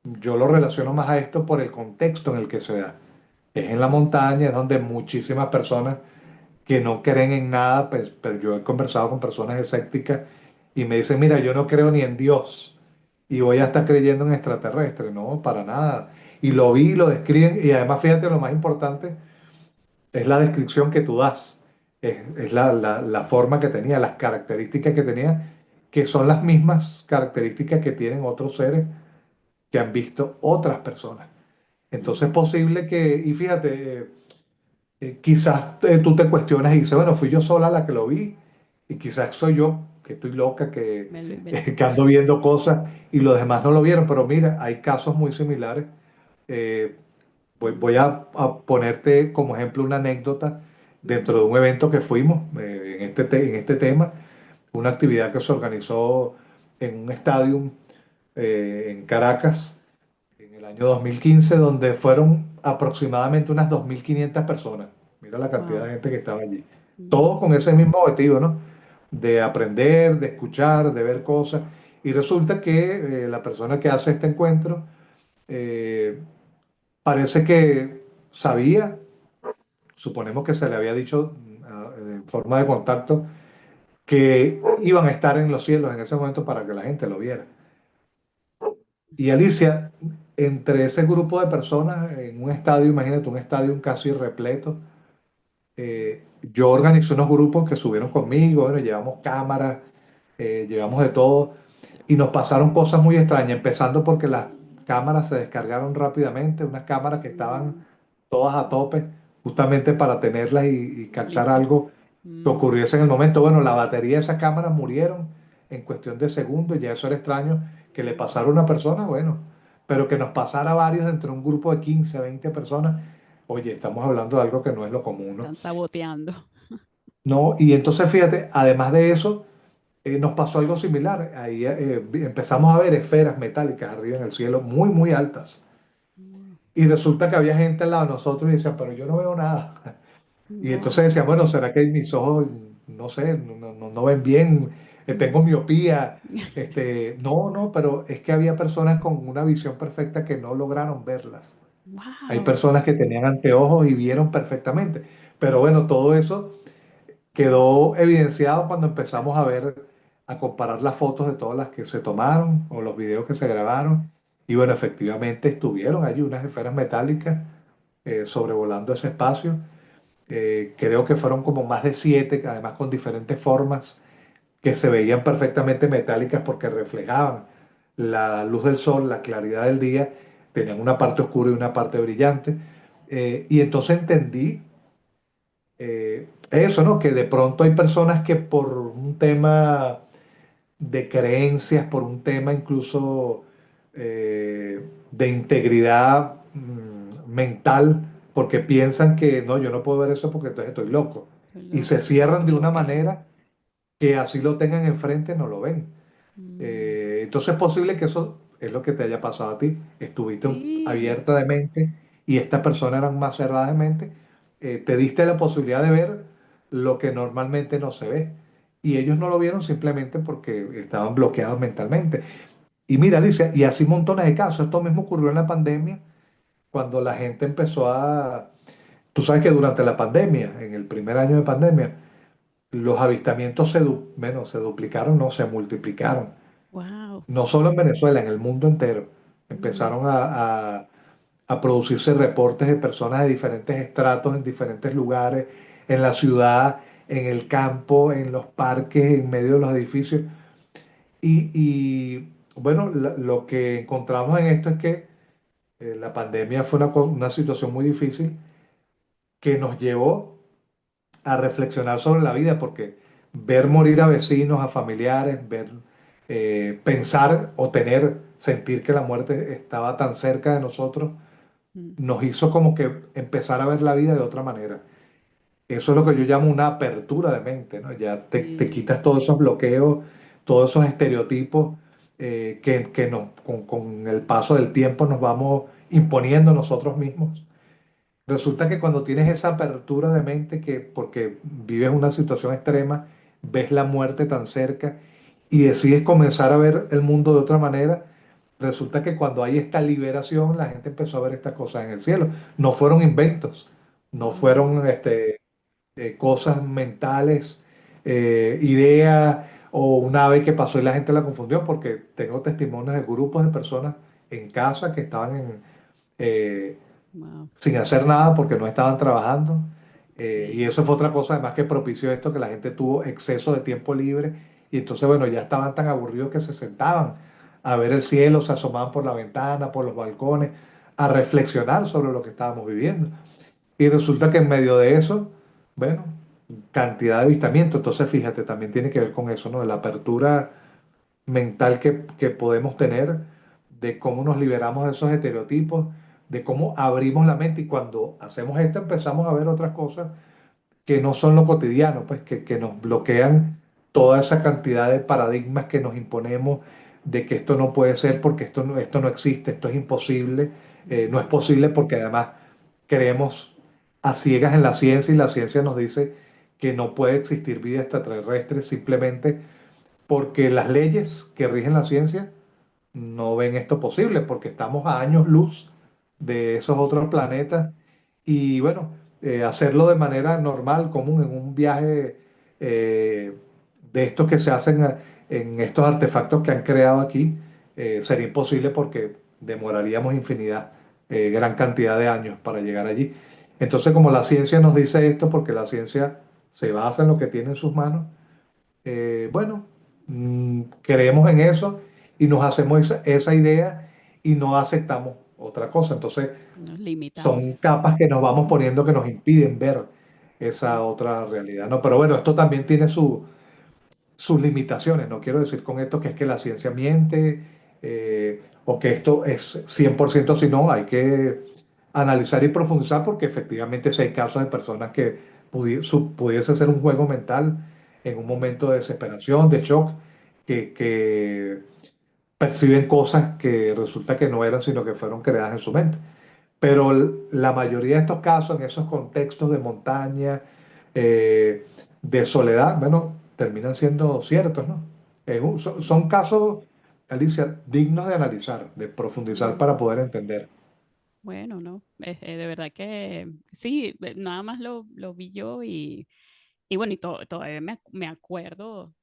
yo lo relaciono más a esto por el contexto en el que se da. Es en la montaña, es donde muchísimas personas que no creen en nada, pues, pero yo he conversado con personas escépticas y me dicen, mira, yo no creo ni en Dios y voy a estar creyendo en extraterrestres, no, para nada. Y lo vi, lo describen y además fíjate lo más importante es la descripción que tú das, es la forma que tenía, las características que tenía, que son las mismas características que tienen otros seres que han visto otras personas. Entonces es mm. posible que, y fíjate, quizás tú te cuestionas y dices, bueno, fui yo sola la que lo vi, y quizás soy yo, que estoy loca, que, Me lo inventé. que ando viendo cosas y los demás no lo vieron, pero mira, hay casos muy similares. Eh, voy Mm, a ponerte como ejemplo una anécdota dentro de ujú. un evento que fuimos en este tema, una actividad que se organizó en un estadio en Caracas en el año 2015, donde fueron aproximadamente unas 2.500 personas. Mira la cantidad Wow. de gente que estaba allí. Todos Mm, con ese mismo objetivo, ¿no? De aprender, de escuchar, de ver cosas. Y resulta que la persona que hace este encuentro eh, parece que sabía, suponemos que se le había dicho en forma de contacto, que iban a estar en los cielos en ese momento para que la gente lo viera. Y Alicia, entre ese grupo de personas en un estadio, imagínate un estadio casi repleto, yo organizé unos grupos que subieron conmigo, bueno, llevamos cámaras, llevamos de todo, y nos pasaron cosas muy extrañas, empezando porque las cámaras se descargaron rápidamente, unas cámaras que estaban mm. todas a tope, justamente para tenerlas y captar Listo. algo que Mm, ocurriese en el momento. Bueno, la batería de esas cámaras murieron en cuestión de segundos, ya eso era extraño que le mm. pasara a una persona, bueno, pero que nos pasara a varios entre un grupo de 15 20 personas, oye, estamos hablando de algo que no es lo común, ¿no? Están saboteando. No, y entonces fíjate, además de eso, nos pasó algo similar. Ahí empezamos a ver esferas metálicas arriba en el cielo, muy, muy altas. Wow. Y resulta que había gente al lado de nosotros y decían, pero yo no veo nada. Y entonces decían, bueno, ¿será que mis ojos, no sé, no ven bien? Tengo miopía. No, no, pero es que había personas con una visión perfecta que no lograron verlas. Hay Wow. personas que tenían anteojos y vieron perfectamente. Pero bueno, todo eso quedó evidenciado cuando empezamos a ver, a comparar las fotos de todas las que se tomaron o los videos que se grabaron. Y bueno, efectivamente estuvieron allí unas esferas metálicas sobrevolando ese espacio. Creo que fueron como más de 7, además con diferentes formas que se veían perfectamente metálicas porque reflejaban la luz del sol, la claridad del día, tenían una parte oscura y una parte brillante. Y entonces entendí eso, ¿no? Que de pronto hay personas que por un tema de creencias, por un tema incluso de integridad mental, porque piensan que no, yo no puedo ver eso porque entonces estoy loco. Estoy Y loco, se sí, me cierran de una equivoqué. manera que así lo tengan enfrente, no lo ven. Mm, Entonces es posible que eso es lo que te haya pasado a ti. Estuviste Sí, abierta de mente y estas personas eran más cerradas de mente. Te diste la posibilidad de ver lo que normalmente no se ve. Y ellos no lo vieron simplemente porque estaban bloqueados mentalmente. Y mira, Alicia, y así montones de casos. Esto mismo ocurrió en la pandemia, cuando la gente empezó a... Tú sabes que durante la pandemia, en el primer año de pandemia, los avistamientos bueno, se duplicaron, no, se multiplicaron. wow. No solo en Venezuela, en el mundo entero. Mm, Empezaron a producirse reportes de personas de diferentes estratos, en diferentes lugares, en la ciudad, en el campo, en los parques, en medio de los edificios. Bueno, lo que encontramos en esto es que la pandemia fue una situación muy difícil que nos llevó a reflexionar sobre la vida, porque ver morir a vecinos, a familiares, pensar o sentir que la muerte estaba tan cerca de nosotros, mm, nos hizo como que empezar a ver la vida de otra manera. Eso es lo que yo llamo una apertura de mente, ¿no? Ya te sí, quitas todos esos bloqueos, todos esos estereotipos que con el paso del tiempo nos vamos imponiendo nosotros mismos. Resulta que cuando tienes esa apertura de mente, que porque vives una situación extrema, ves la muerte tan cerca y decides comenzar a ver el mundo de otra manera, resulta que cuando hay esta liberación, la gente empezó a ver estas cosas en el cielo. No fueron inventos, no mm, fueron cosas mentales, ideas o una ave que pasó y la gente la confundió, porque tengo testimonios de grupos de personas en casa que estaban eh, wow, sin hacer nada porque no estaban trabajando. Y sí, eso fue otra cosa además que propició esto, que la gente tuvo exceso de tiempo libre y entonces, bueno, ya estaban tan aburridos que se sentaban a ver el cielo, se asomaban por la ventana, por los balcones, a reflexionar sobre lo que estábamos viviendo. Y resulta que en medio de eso, bueno, cantidad de avistamientos. Entonces, fíjate, también tiene que ver con eso, ¿no? De la apertura mental que podemos tener, de cómo nos liberamos de esos estereotipos, de cómo abrimos la mente y cuando hacemos esto empezamos a ver otras cosas que no son lo cotidiano, pues que nos bloquean toda esa cantidad de paradigmas que nos imponemos de que esto no puede ser porque esto no existe, esto es imposible, no es mm, posible porque además creemos a ciegas en la ciencia y la ciencia nos dice que no puede existir vida extraterrestre simplemente porque las leyes que rigen la ciencia no ven esto posible, porque estamos a años luz de esos otros sí, planetas y bueno, hacerlo de manera normal, común, en un viaje eh, de estos que se hacen en estos artefactos que han creado aquí, sería imposible porque demoraríamos infinidad, gran cantidad de años para llegar allí. Entonces, como la ciencia nos dice esto, porque la ciencia se basa en lo que tiene en sus manos, bueno, creemos en eso y nos hacemos esa idea y no aceptamos otra cosa. Entonces, nos son limitamos. capas que nos vamos poniendo que nos impiden ver esa Sí, otra realidad, ¿no? Pero bueno, esto también tiene sus limitaciones. No quiero decir con esto que es que la ciencia miente o que esto es 100%, sino hay que analizar y profundizar porque efectivamente si hay casos de personas que pudiese ser un juego mental en un momento de desesperación, de shock, que perciben cosas que resulta que no eran, sino que fueron creadas en su mente. Pero la mayoría de estos casos, en esos contextos de montaña, de soledad, bueno, terminan siendo ciertos, ¿no? Son sí, casos, Alicia, dignos de analizar, de profundizar para mm, poder entender. bueno, ¿no? De verdad que sí, nada más lo vi yo y bueno, y todavía me acuerdo,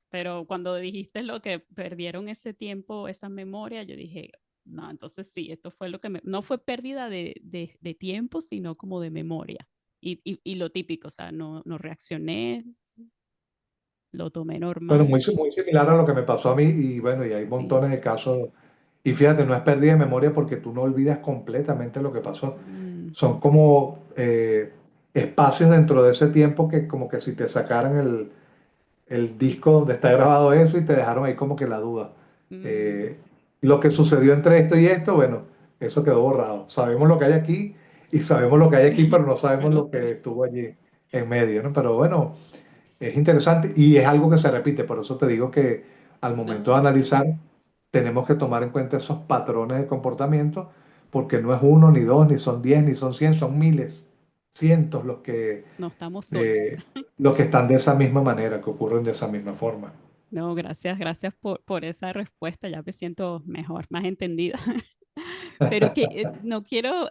pero cuando dijiste lo que perdieron ese tiempo, esa memoria, yo dije, no, entonces sí, esto fue lo que no fue pérdida de tiempo, sino como de memoria. Y lo típico, o sea, no reaccioné, lo tomé Bueno, normal. muy similar a lo que me pasó a mí y bueno, y hay Sí. montones de casos. Y fíjate, no es pérdida de memoria porque tú no olvidas completamente lo que pasó. Mm, Son como espacios dentro de ese tiempo que como que si te sacaran el disco donde está grabado eso y te dejaron ahí como que la duda. mm, Eh, lo que sucedió entre esto y esto, bueno, eso quedó borrado. Sabemos lo que hay aquí y sabemos lo que hay aquí, pero no sabemos pero lo sabe. que estuvo allí en medio, ¿no? Pero bueno, es interesante y es algo que se repite, por eso te digo que al momento de No, analizar, tenemos que tomar en cuenta esos patrones de comportamiento, porque no es uno, ni dos, ni son 10, ni son 100, son miles, cientos No estamos solos. eh, los que están de esa misma manera, que ocurren de esa misma forma. No, gracias, gracias por esa respuesta. Ya me siento mejor, más entendida. Pero que no quiero,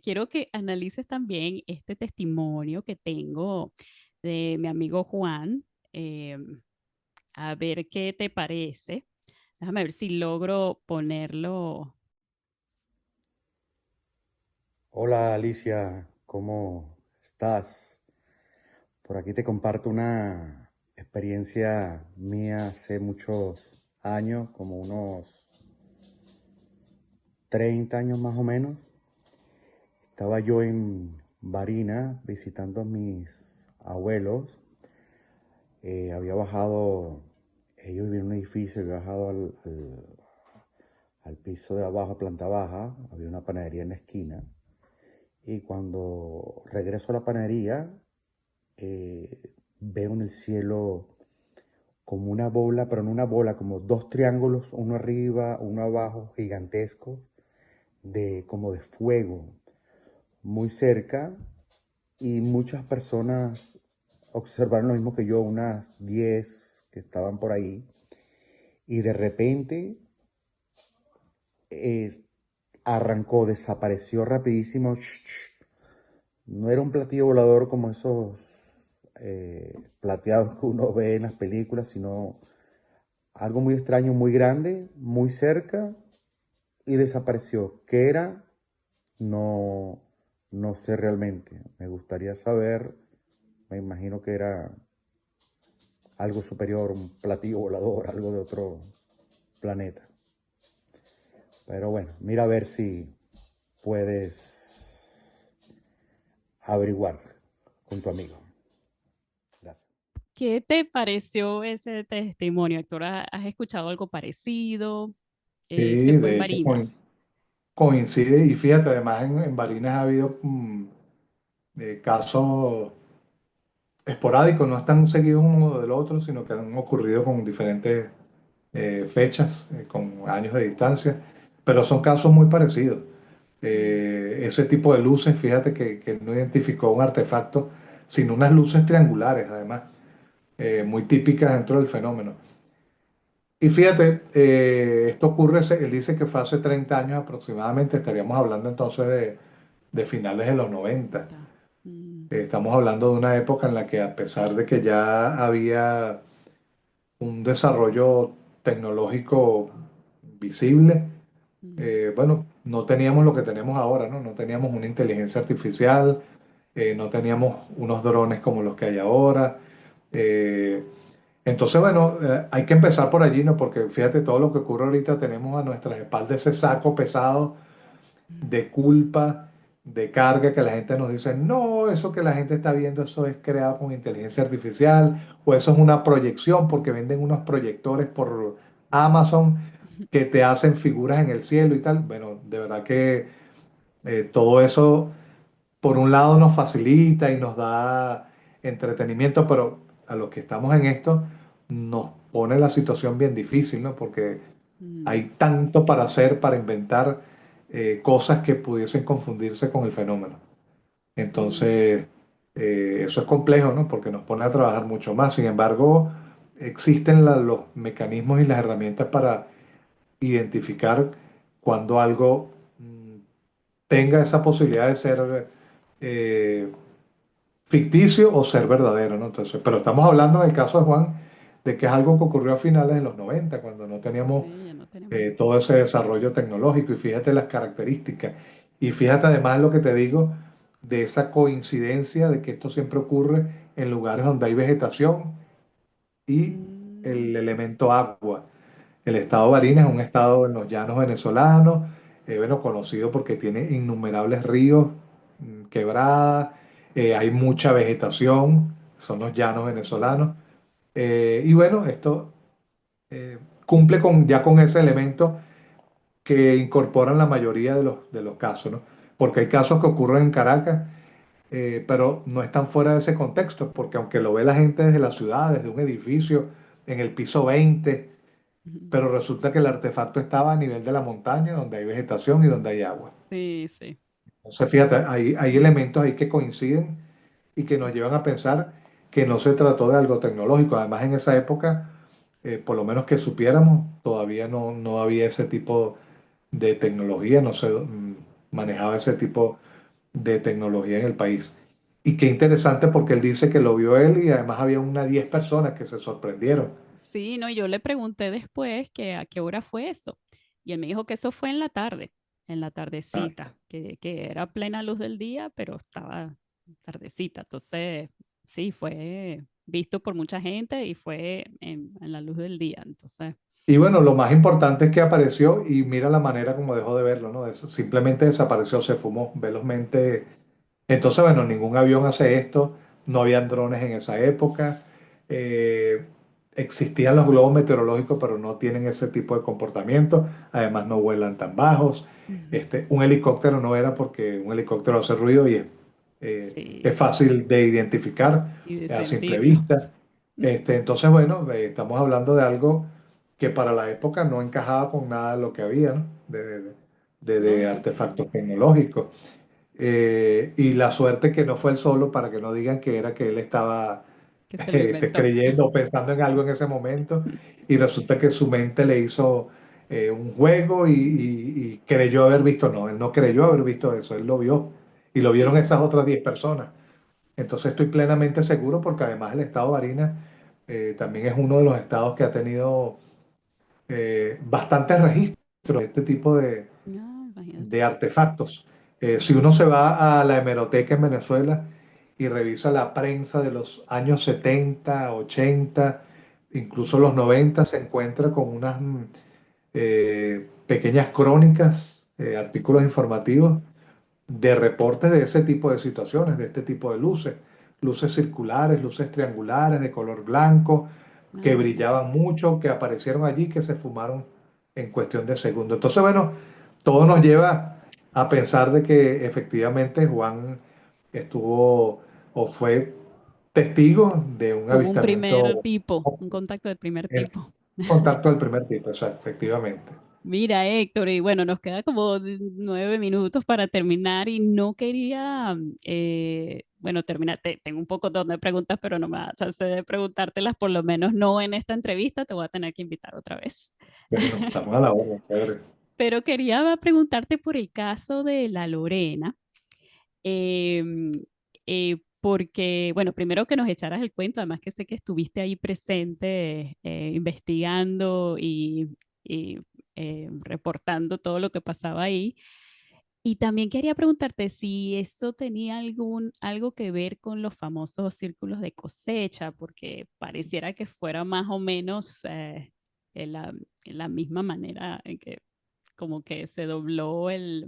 quiero que analices también este testimonio que tengo de mi amigo Juan. A ver qué te parece. Déjame ver si logro ponerlo. Hola Alicia, ¿cómo estás? Por aquí te comparto una experiencia mía hace muchos años, como unos 30 años más o menos. Estaba yo en Barinas visitando a mis abuelos. Había bajado, ellos vivían en un edificio, había bajado al piso de abajo, planta baja, había una panadería en la esquina. Y cuando regreso a la panadería, veo en el cielo como una bola, pero no una bola, como dos triángulos, uno arriba, uno abajo, gigantescos, como de fuego, muy cerca, y muchas personas observaron lo mismo que yo, unas 10 que estaban por ahí, y de repente eh, arrancó, desapareció rapidísimo. No era un platillo volador como esos plateados que uno ve en las películas, sino algo muy extraño, muy grande, muy cerca y desapareció. ¿Qué era? No, no sé realmente. Me gustaría saber, me imagino que era algo superior, un platillo volador, algo de otro planeta. Pero bueno, mira a ver si puedes averiguar con tu amigo. Gracias. ¿Qué te pareció ese testimonio, Héctor? ¿Has escuchado algo parecido? Este Sí, fue en de hecho Barinas. coincide, y fíjate, además en Barinas ha habido casos esporádicos, no están seguidos uno del otro, sino que han ocurrido con diferentes fechas, con años de distancia, pero son casos muy parecidos. Mm, Ese tipo de luces, fíjate que no identificó un artefacto, sino unas luces triangulares, además, muy típicas dentro del fenómeno. Y fíjate, esto ocurre, él dice que fue hace 30 años aproximadamente, estaríamos hablando entonces de finales de los 90. 90. Mm, Estamos hablando de una época en la que a pesar de que ya había un desarrollo tecnológico visible, mm, bueno, no teníamos lo que tenemos ahora, ¿no? No teníamos una inteligencia artificial, no teníamos unos drones como los que hay ahora. eh, entonces, bueno, hay que empezar por allí, ¿no? Porque fíjate todo lo que ocurre ahorita, tenemos a nuestras espaldas ese saco pesado mm, de culpa, de carga, que la gente nos dice, no, eso que la gente está viendo, eso es creado con inteligencia artificial, o eso es una proyección, porque venden unos proyectores por sí. Amazon que te hacen figuras en el cielo y tal. Bueno, de verdad que todo eso, por un lado, nos facilita y nos da entretenimiento, pero a los que estamos en esto, nos pone la situación bien difícil, ¿no? Porque Mm, hay tanto para hacer, para inventar cosas que pudiesen confundirse con el fenómeno. mm, Entonces, eso es complejo, ¿no? Porque nos pone a trabajar mucho más. Sin embargo, existen los mecanismos y las herramientas para identificar cuando algo tenga esa posibilidad de ser eh, ficticio o ser verdadero, ¿no? Entonces, pero estamos hablando en el caso de Juan de que es algo que ocurrió a finales de los 90 cuando no teníamos sí, ya no tenemos eso. todo ese desarrollo tecnológico y fíjate las características. Y fíjate además lo que te digo de esa coincidencia de que esto siempre ocurre en lugares donde hay vegetación y Mm, el elemento agua. El estado de ok. Barinas es un estado en los llanos venezolanos, bueno, conocido porque tiene innumerables ríos, quebradas, hay mucha vegetación, son los llanos Mm, venezolanos. Y bueno, esto cumple ya con ese elemento que incorporan la mayoría de los casos, ¿no? Porque hay casos que ocurren en Caracas, pero no están fuera de ese contexto, porque aunque lo ve la gente desde la ciudad, desde un edificio, en el piso 20, Ujú. pero resulta que el artefacto estaba a nivel de la montaña, donde hay vegetación y donde hay agua. Sí, sí. Entonces, fíjate, hay elementos ahí que coinciden y que nos llevan a pensar que no se trató de algo tecnológico. Además, en esa época, por lo menos que supiéramos, todavía no había ese tipo de tecnología, no se manejaba ese tipo de tecnología en el país. Y qué interesante porque él dice que lo vio él y además había unas 10 personas que se sorprendieron. Sí, no, yo le pregunté después que a qué hora fue eso. Y él me dijo que eso fue en la Ah, tardecita, que era plena luz del día, pero estaba tardecita. Entonces, sí, fue visto por mucha gente y fue en la luz del día. Entonces, y bueno, lo más importante es que apareció y mira la manera como dejó de verlo, ¿no? Simplemente desapareció, se fumó velozmente. Entonces, bueno, ningún avión hace esto, no habían drones en esa época, eh, existían los globos meteorológicos, pero no tienen ese tipo de comportamiento, además no vuelan tan bajos. ujú, Un helicóptero no era porque un helicóptero hace ruido y es sí, fácil de identificar y de a simple sentirlo. vista. Entonces, bueno, estamos hablando de algo que para la época no encajaba con nada de lo que había, ¿no? No, De artefactos tecnológicos. Y la suerte que no fue él solo para que no digan que era que él estaba que se lo inventó. creyendo o pensando en algo en ese momento y resulta que su mente le hizo un juego y creyó haber visto, no, él no creyó haber visto eso, él lo vio y lo vieron Sí. esas otras 10 personas. Entonces estoy plenamente seguro porque además el estado de Barinas también es uno de los estados que ha tenido bastantes registros de este tipo No, imagínate. de artefactos. Si uno se va a la hemeroteca en Venezuela y revisa la prensa de los años 70, 80, incluso los 90, se encuentra con unas pequeñas crónicas, artículos informativos de reportes de ese tipo de situaciones, de este tipo de luces, luces circulares, luces triangulares de color blanco, No, que imagínate. brillaban mucho, que aparecieron allí, que se fumaron en cuestión de segundos. Entonces, bueno, todo nos lleva a pensar de que efectivamente Juan estuvo o fue testigo de un Tuvo un primer avistamiento, tipo, un contacto de primer el tipo. contacto del primer tipo, o sea, efectivamente. Mira, Héctor, y bueno, nos queda como 9 minutos para terminar y no quería, bueno, terminar, tengo un poco de preguntas, pero no me da chance de preguntártelas, por lo menos no en esta entrevista, te voy a tener que invitar otra vez. Bueno, estamos a la hora, chévere. Pero quería preguntarte por el caso de la Lorena, em, porque, bueno, primero que nos echaras el cuento, además que sé que estuviste ahí presente investigando y, reportando todo lo que pasaba ahí. Y también quería preguntarte si eso tenía algo que ver con los famosos círculos de cosecha, porque pareciera que fuera más o menos en la misma manera en que como que se dobló era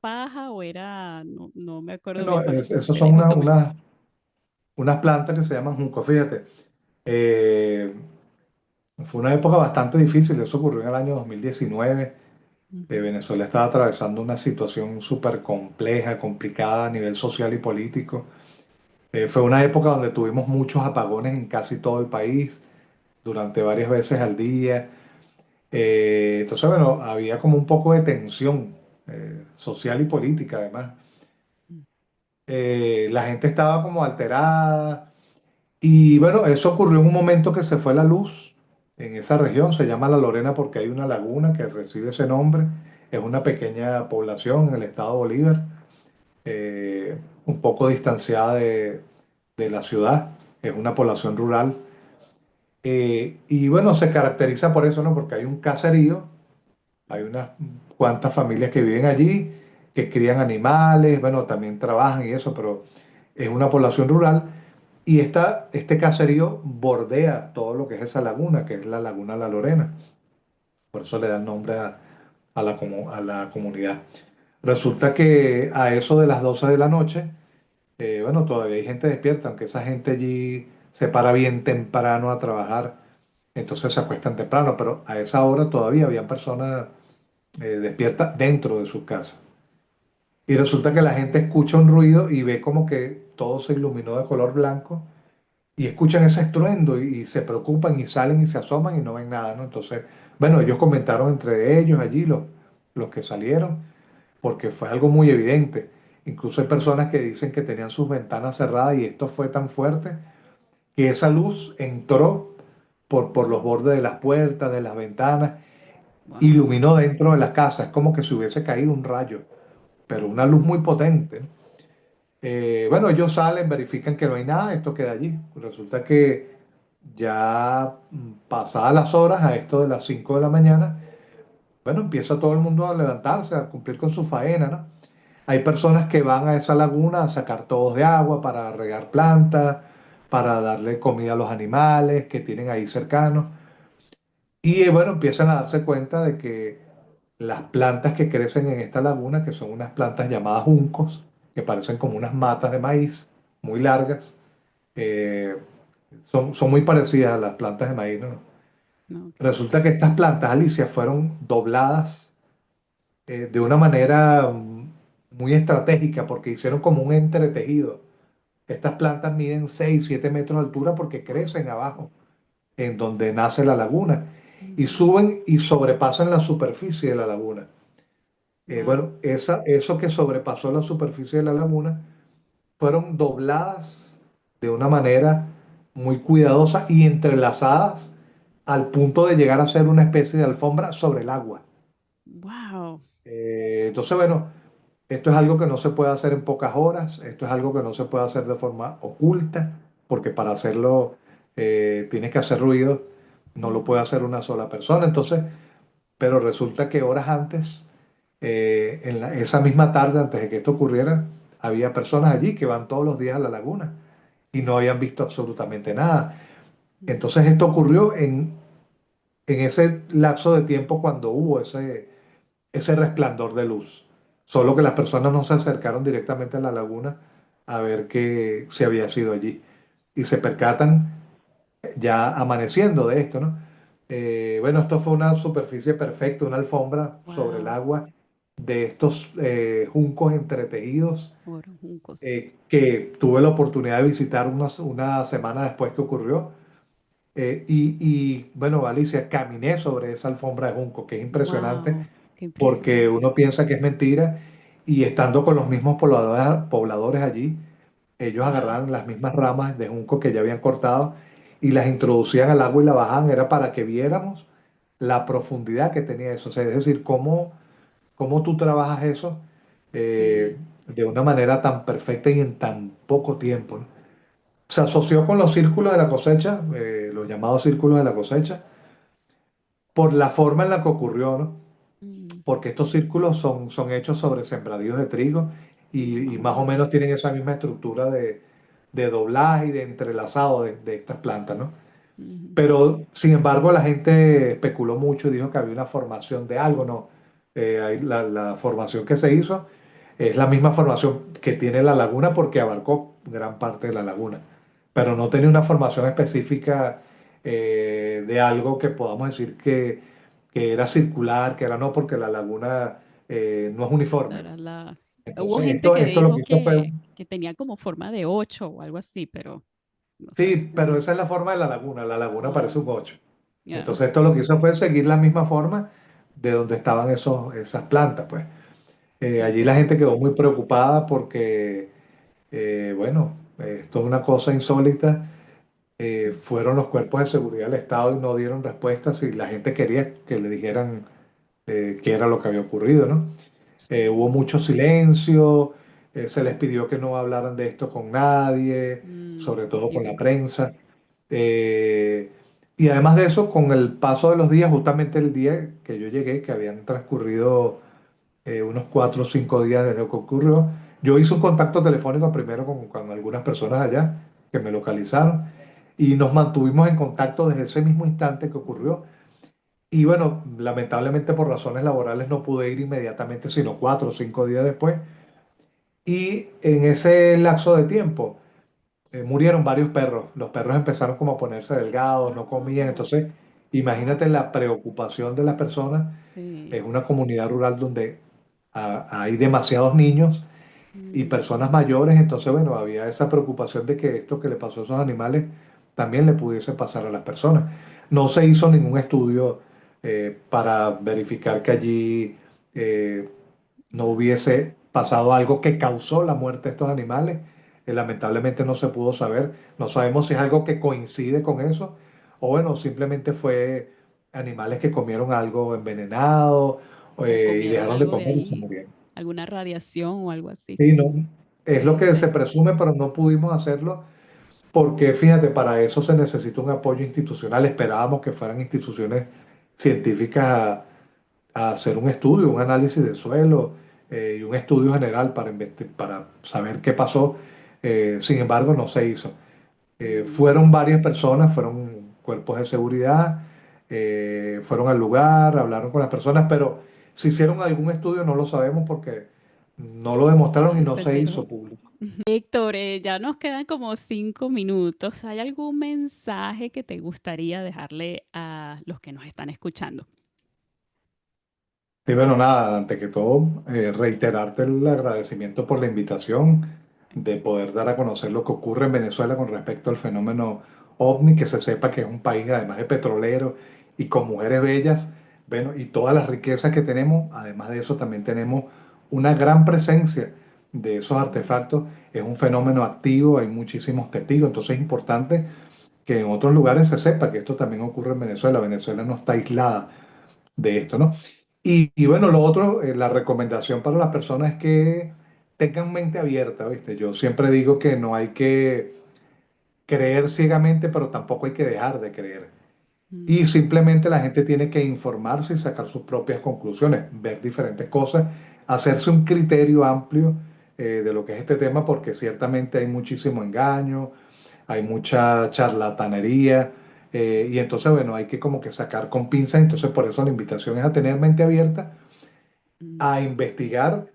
paja o era, no me acuerdo Bueno, bien, bueno, esos me son dijo que me... unas plantas que se llaman junco, fíjate. Eh, Fue una época bastante difícil, eso ocurrió en el año 2019. Ujú, Venezuela estaba atravesando una situación súper compleja, complicada a nivel social y político. Fue una época donde tuvimos muchos apagones en casi todo el país, durante varias veces al día. Entonces, bueno, había como un poco de tensión social y política además. La gente estaba como alterada. Y bueno, eso ocurrió en un momento que se fue la luz en esa región, se llama La Lorena porque hay una laguna que recibe ese nombre, es una pequeña población en el estado Bolívar, un poco distanciada de la ciudad, es una población rural. Y bueno, se caracteriza por eso, ¿no? Porque hay un caserío, hay unas cuantas familias que viven allí, que crían animales, bueno, también trabajan y eso, pero es una población rural. Y este caserío bordea todo lo que es esa laguna, que es la Laguna La Lorena. Por eso le da el nombre a la comunidad. Resulta que a eso de las 12 de la noche, bueno, todavía hay gente despierta, aunque esa gente allí se para bien temprano a trabajar, entonces se acuestan temprano, pero a esa hora todavía habían personas despiertas dentro de sus casas. Y resulta que la gente escucha un ruido y ve como que todo se iluminó de color blanco y escuchan ese estruendo y se preocupan y salen y se asoman y no ven nada, ¿no? Entonces, bueno, ellos comentaron entre ellos allí, los que salieron, porque fue algo muy evidente. Incluso hay personas que dicen que tenían sus ventanas cerradas y esto fue tan fuerte que esa luz entró por los Wow, bordes de las puertas, de las ventanas, wow. iluminó dentro de la casa. Es como que si hubiese caído un rayo, pero una luz muy potente, ¿no? Bueno, ellos salen, verifican que no hay nada, esto queda allí. Resulta que ya pasadas las horas, a esto de las 5 de la mañana, bueno, empieza todo el mundo a levantarse, a cumplir con su faena, ¿no? Hay personas que van a esa laguna a sacar todos de agua para regar plantas, para darle comida a los animales que tienen ahí cercanos. Y bueno, empiezan a darse cuenta de que las plantas que crecen en esta laguna, que son unas plantas llamadas juncos, que parecen como unas matas de maíz muy largas, eh, son muy parecidas a las plantas de maíz, ¿no? No, ok. Resulta que estas plantas, Alicia, fueron dobladas de una manera muy estratégica porque hicieron como un entretejido. Estas plantas miden 6 7 metros de altura porque crecen abajo, en donde nace la laguna, y Ujú. suben y sobrepasan la superficie de la laguna. Wow, Bueno, eso que sobrepasó la superficie de la laguna fueron dobladas de una manera muy cuidadosa y entrelazadas al punto de llegar a ser una especie de alfombra sobre el agua. wow. Entonces, bueno, esto es algo que no se puede hacer en pocas horas, esto es algo que no se puede hacer de forma oculta, porque para hacerlo tienes que hacer ruido, no lo puede Ujú. hacer una sola persona. Entonces, pero resulta que horas antes, esa misma tarde, antes de que esto ocurriera, había personas allí que van todos los días a la laguna y no habían visto absolutamente nada. Entonces, Mm, esto ocurrió en ese lapso de tiempo cuando hubo ese resplandor de luz. Solo que las personas no se acercaron directamente a la laguna a ver que se había sido allí. Y se percatan ya amaneciendo de esto, ¿no? Bueno, esto fue una superficie perfecta, una alfombra sobre el wow. agua de estos juncos entretejidos Oro, juncos. que tuve la oportunidad de visitar una semana después que ocurrió. Bueno, Alicia, caminé sobre esa alfombra de junco, que es impresionante Wow, qué porque impresionante. uno piensa que es mentira y estando con los mismos pobladores allí, ellos Wow. agarraban las mismas ramas de junco que ya habían cortado y las introducían al agua y la bajaban, era para que viéramos la profundidad que tenía eso, o sea, es decir, cómo tú trabajas eso Sí, de una manera tan perfecta y en tan poco tiempo, ¿no? Se asoció con los círculos de la cosecha, los llamados círculos de la cosecha, por la forma en la que ocurrió, ¿no? mm, Porque estos círculos son hechos sobre sembradíos de trigo sí, más y o más o menos. menos tienen esa misma estructura de doblaje y de entrelazado de estas plantas, ¿no? Ujú. Pero, sin embargo, la gente especuló mucho y dijo que había una formación de algo, ¿no? La formación que se hizo es la misma formación que tiene la laguna porque abarcó gran parte de la laguna, pero no tenía una formación específica de algo que podamos decir que era circular, que era no, porque la laguna no es uniforme. Era la... Hubo Entonces, gente que esto lo que dijo hizo fue, que tenía como forma de 8 o algo así, pero no sé. sí, pero esa es la forma de la laguna Oh, parece un 8. yeah. Entonces, esto lo que hizo fue seguir la misma forma de donde estaban esas plantas, pues. Qué Allí la gente impresionante. quedó muy preocupada porque, bueno, esto es una cosa insólita. Mm, Fueron los cuerpos de seguridad del Estado y no dieron respuestas y la gente quería que le dijeran qué era lo que había ocurrido, ¿no? Hubo sí. mucho silencio, se les pidió que no hablaran de esto con nadie, sobre todo con la Típico. prensa. Eh, y además de eso, con el paso de los días, justamente el día que yo llegué, que habían transcurrido unos 4 o 5 días desde que ocurrió, yo hice un contacto telefónico primero con algunas personas allá que me localizaron y nos mantuvimos en contacto desde ese mismo instante que Ujú. ocurrió. Y bueno, lamentablemente por razones laborales no pude ir inmediatamente, sino 4 o 5 días después. Y en ese lapso de tiempo murieron varios perros. Los perros empezaron como a ponerse delgados, no comían. Ah, Entonces, imagínate wow. la preocupación de las personas. Es Sí. una comunidad rural donde hay demasiados niños y Mm, personas mayores. Entonces, bueno, había esa preocupación de que esto que le pasó a esos animales también le pudiese pasar a las personas. No se hizo ningún estudio para verificar que allí no hubiese pasado algo que causó la muerte de estos animales. Lamentablemente no se pudo saber. No sabemos si es algo que coincide con eso o bueno, simplemente fue animales que comieron algo envenenado O y comieron dejaron de algo de comer y se ahí, murieron. alguna radiación o algo así. Sí, no, es lo Puede que se ser. presume, pero no pudimos hacerlo porque fíjate, para eso se necesita un apoyo institucional. Esperábamos que fueran instituciones científicas a hacer un estudio, un análisis de suelo y un estudio general para saber qué pasó. Sin embargo, no se hizo. Mm, Fueron varias personas, fueron cuerpos de seguridad, fueron al lugar, hablaron con las personas, pero si hicieron algún estudio no lo sabemos porque no lo demostraron y nadie no se se enteró. hizo público. Héctor, ya nos quedan como 5 minutos. ¿Hay algún mensaje que te gustaría dejarle a los que nos están escuchando? Sí, bueno, nada, antes que todo, reiterarte el agradecimiento por la invitación de poder dar a conocer lo que ocurre en Venezuela con respecto al fenómeno OVNI, que se sepa que es un país además de petrolero y con mujeres bellas, bueno, y todas las riquezas que tenemos, además de eso también tenemos una gran presencia de esos Mm, artefactos, es un fenómeno activo, hay muchísimos testigos, entonces es importante que en otros lugares se sepa que esto también ocurre en Venezuela, Venezuela no está aislada de esto, ¿no? Y bueno, lo otro, la recomendación para las personas es que tengan mente abierta, ¿viste? Yo siempre digo que no hay que creer ciegamente, pero tampoco hay que dejar de creer. Y mm, simplemente la gente tiene que informarse y sacar sus propias conclusiones, ver diferentes cosas, hacerse un criterio amplio de lo que es este tema, porque ciertamente hay muchísimo engaño, hay mucha charlatanería, y entonces, bueno, hay que como que sacar con pinzas, entonces por eso la invitación es a tener mente abierta, mm, a investigar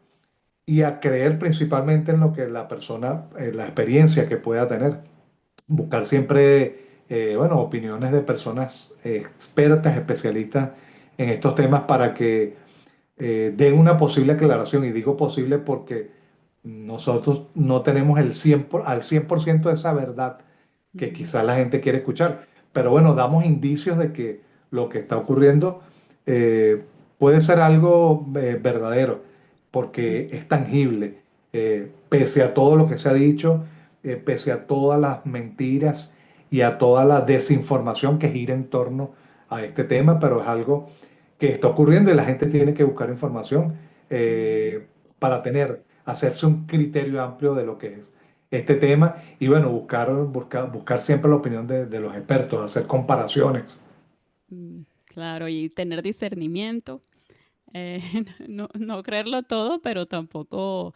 y a creer principalmente en lo que la persona, la experiencia que pueda tener. Buscar siempre, bueno, opiniones de personas expertas, especialistas en estos temas para que den una posible aclaración. Y digo posible porque nosotros no tenemos al 100% de esa verdad que mm, quizás la gente quiere escuchar. Pero bueno, damos indicios de que lo que está ocurriendo eh, puede ser algo verdadero, porque mm, es tangible, pese a todo lo que se ha dicho, pese a todas las mentiras y a toda la desinformación que gira en torno a este tema, pero es algo que está ocurriendo y la gente tiene que buscar información mm. para hacerse un criterio amplio de lo que es este tema y bueno, buscar siempre la opinión de los expertos, hacer comparaciones. Claro, y tener discernimiento, eh, no creerlo todo, pero tampoco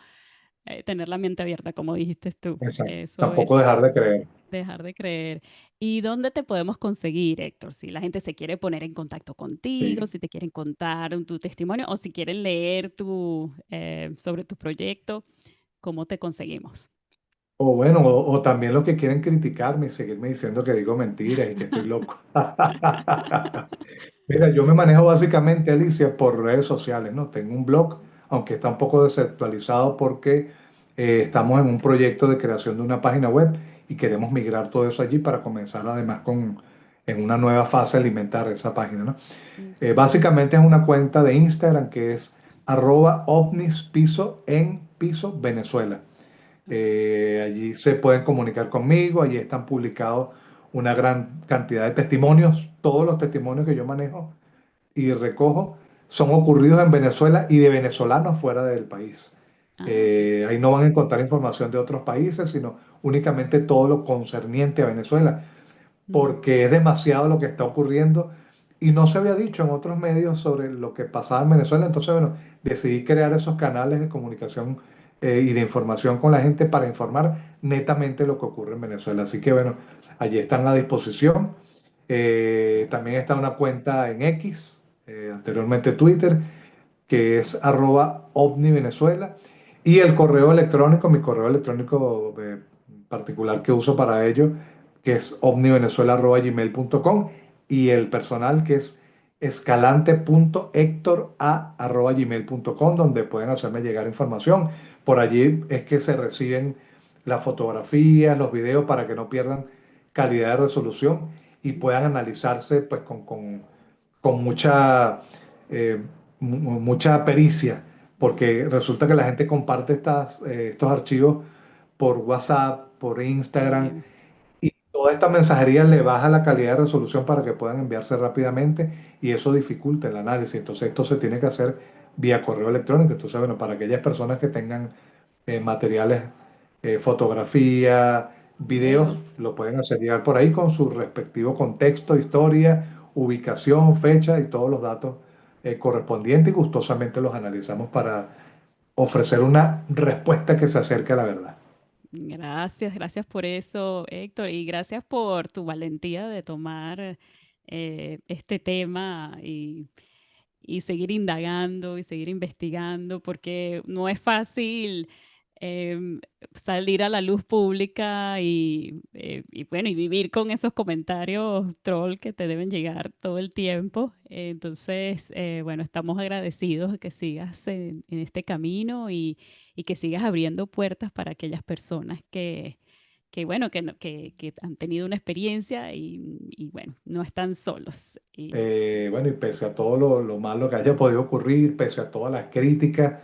tener la mente abierta, como dijiste tú. Exacto. Eso Tampoco es dejar de creer. dejar de creer. ¿Y dónde te podemos conseguir, Héctor? Si la gente se quiere poner en contacto contigo, Sí. si te quieren contar tu testimonio o si quieren leer sobre tu proyecto, ¿cómo te conseguimos? O bueno, o también los que quieren criticarme y seguirme diciendo que digo mentiras y que estoy loco. Mira, yo me manejo básicamente, Alicia, por redes sociales, ¿no? Tengo un blog, aunque está un poco desactualizado porque estamos en un proyecto de creación de una página web y queremos migrar todo eso allí para comenzar además en una nueva fase alimentar esa página, ¿no? Ok. Básicamente es una cuenta de Instagram que es @ovnispiso en piso Venezuela. Ok. Allí se pueden comunicar conmigo, allí están publicados una gran cantidad de testimonios. Todos los testimonios que yo manejo y recojo son ocurridos en Venezuela y de venezolanos fuera del país. Ah, ok. Ahí no van a encontrar información de otros países, sino únicamente todo lo concerniente a Venezuela, Mm, porque es demasiado lo que está ocurriendo y no se había dicho en otros medios sobre lo que pasaba en Venezuela. Entonces, bueno, decidí crear esos canales de comunicación y de información con la gente para informar netamente lo que ocurre en Venezuela. Así que, bueno, allí están a disposición. También está una cuenta en X, anteriormente Twitter, que es @ovnivenezuela. Y el correo electrónico, mi correo electrónico particular que uso para ello, que es omnivenezuela@gmail.com. Y el personal que es escalante.hectora@gmail.com, donde pueden hacerme llegar información. Por allí es que se reciben las fotografías, los videos, para que no pierdan calidad de resolución y puedan analizarse pues, con mucha, mucha pericia, porque resulta que la gente comparte estos archivos por WhatsApp, por Instagram, Sí, y toda esta mensajería le baja la calidad de resolución para que puedan enviarse rápidamente y eso dificulta el análisis. Entonces esto se tiene que hacer vía correo electrónico. Entonces, bueno, para aquellas personas que tengan materiales, fotografía, videos, videos. lo pueden hacer llegar por ahí con su respectivo contexto, historia, ubicación, fecha y todos los datos correspondientes y gustosamente los analizamos para ofrecer una respuesta que se acerque a la verdad. Gracias, gracias por eso, Héctor, y gracias por tu valentía de tomar este tema y seguir indagando y seguir investigando, porque no es fácil em, salir a la luz pública y bueno, y vivir con esos comentarios troll que te deben llegar todo el tiempo. Entonces, bueno, estamos agradecidos de que sigas en este camino y que sigas abriendo puertas para aquellas personas que bueno, que han tenido una experiencia y bueno, no están solos. Bueno, y pese a todo lo malo que haya podido ocurrir, pese a todas las críticas,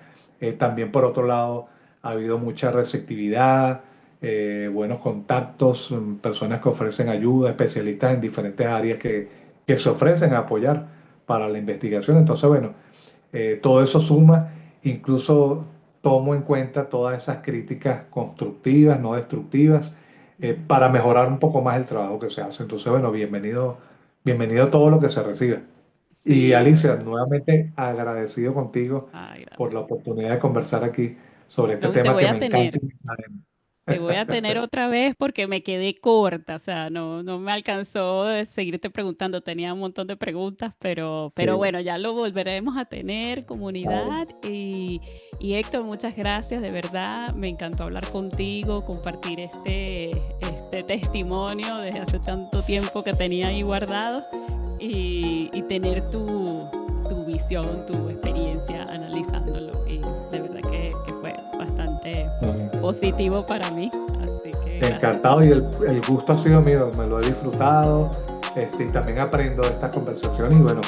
también por otro lado ha habido mucha receptividad, buenos contactos, personas que ofrecen ayuda, especialistas en diferentes áreas que se ofrecen a apoyar para la investigación. Entonces, bueno, todo eso suma, incluso tomo en cuenta todas esas críticas constructivas, no destructivas, para mejorar un poco más el trabajo que se hace. Entonces, bueno, bienvenido, bienvenido a todo lo que se recibe. Y Sí, Alicia, bueno. nuevamente agradecido contigo Ay, por la gracias. oportunidad de conversar aquí sobre este No, y te tema voy que a me encanta. tener. Te voy a tener otra vez porque me quedé corta, o sea, no me alcanzó de seguirte preguntando, tenía un montón de preguntas, pero Sí, bueno, ya lo volveremos a tener, vale. comunidad. Y Héctor, muchas gracias, de verdad, me encantó hablar contigo, compartir este testimonio desde hace tanto tiempo que tenía ahí guardado y tener tu visión, tu experiencia analizándolo. Y de verdad que fue bastante positivo para mí. Así que gracias. Encantado y el gusto ha sido mío, me lo he disfrutado, y también aprendo de estas conversaciones y bueno,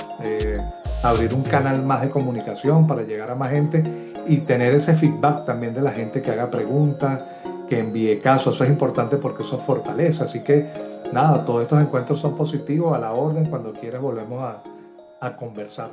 abrir un canal más de comunicación para llegar a más gente y tener ese feedback también de la gente que haga preguntas, que envíe casos, eso es importante porque eso fortalece, así que nada, todos estos encuentros son positivos, a la orden, cuando quieras volvemos a conversar.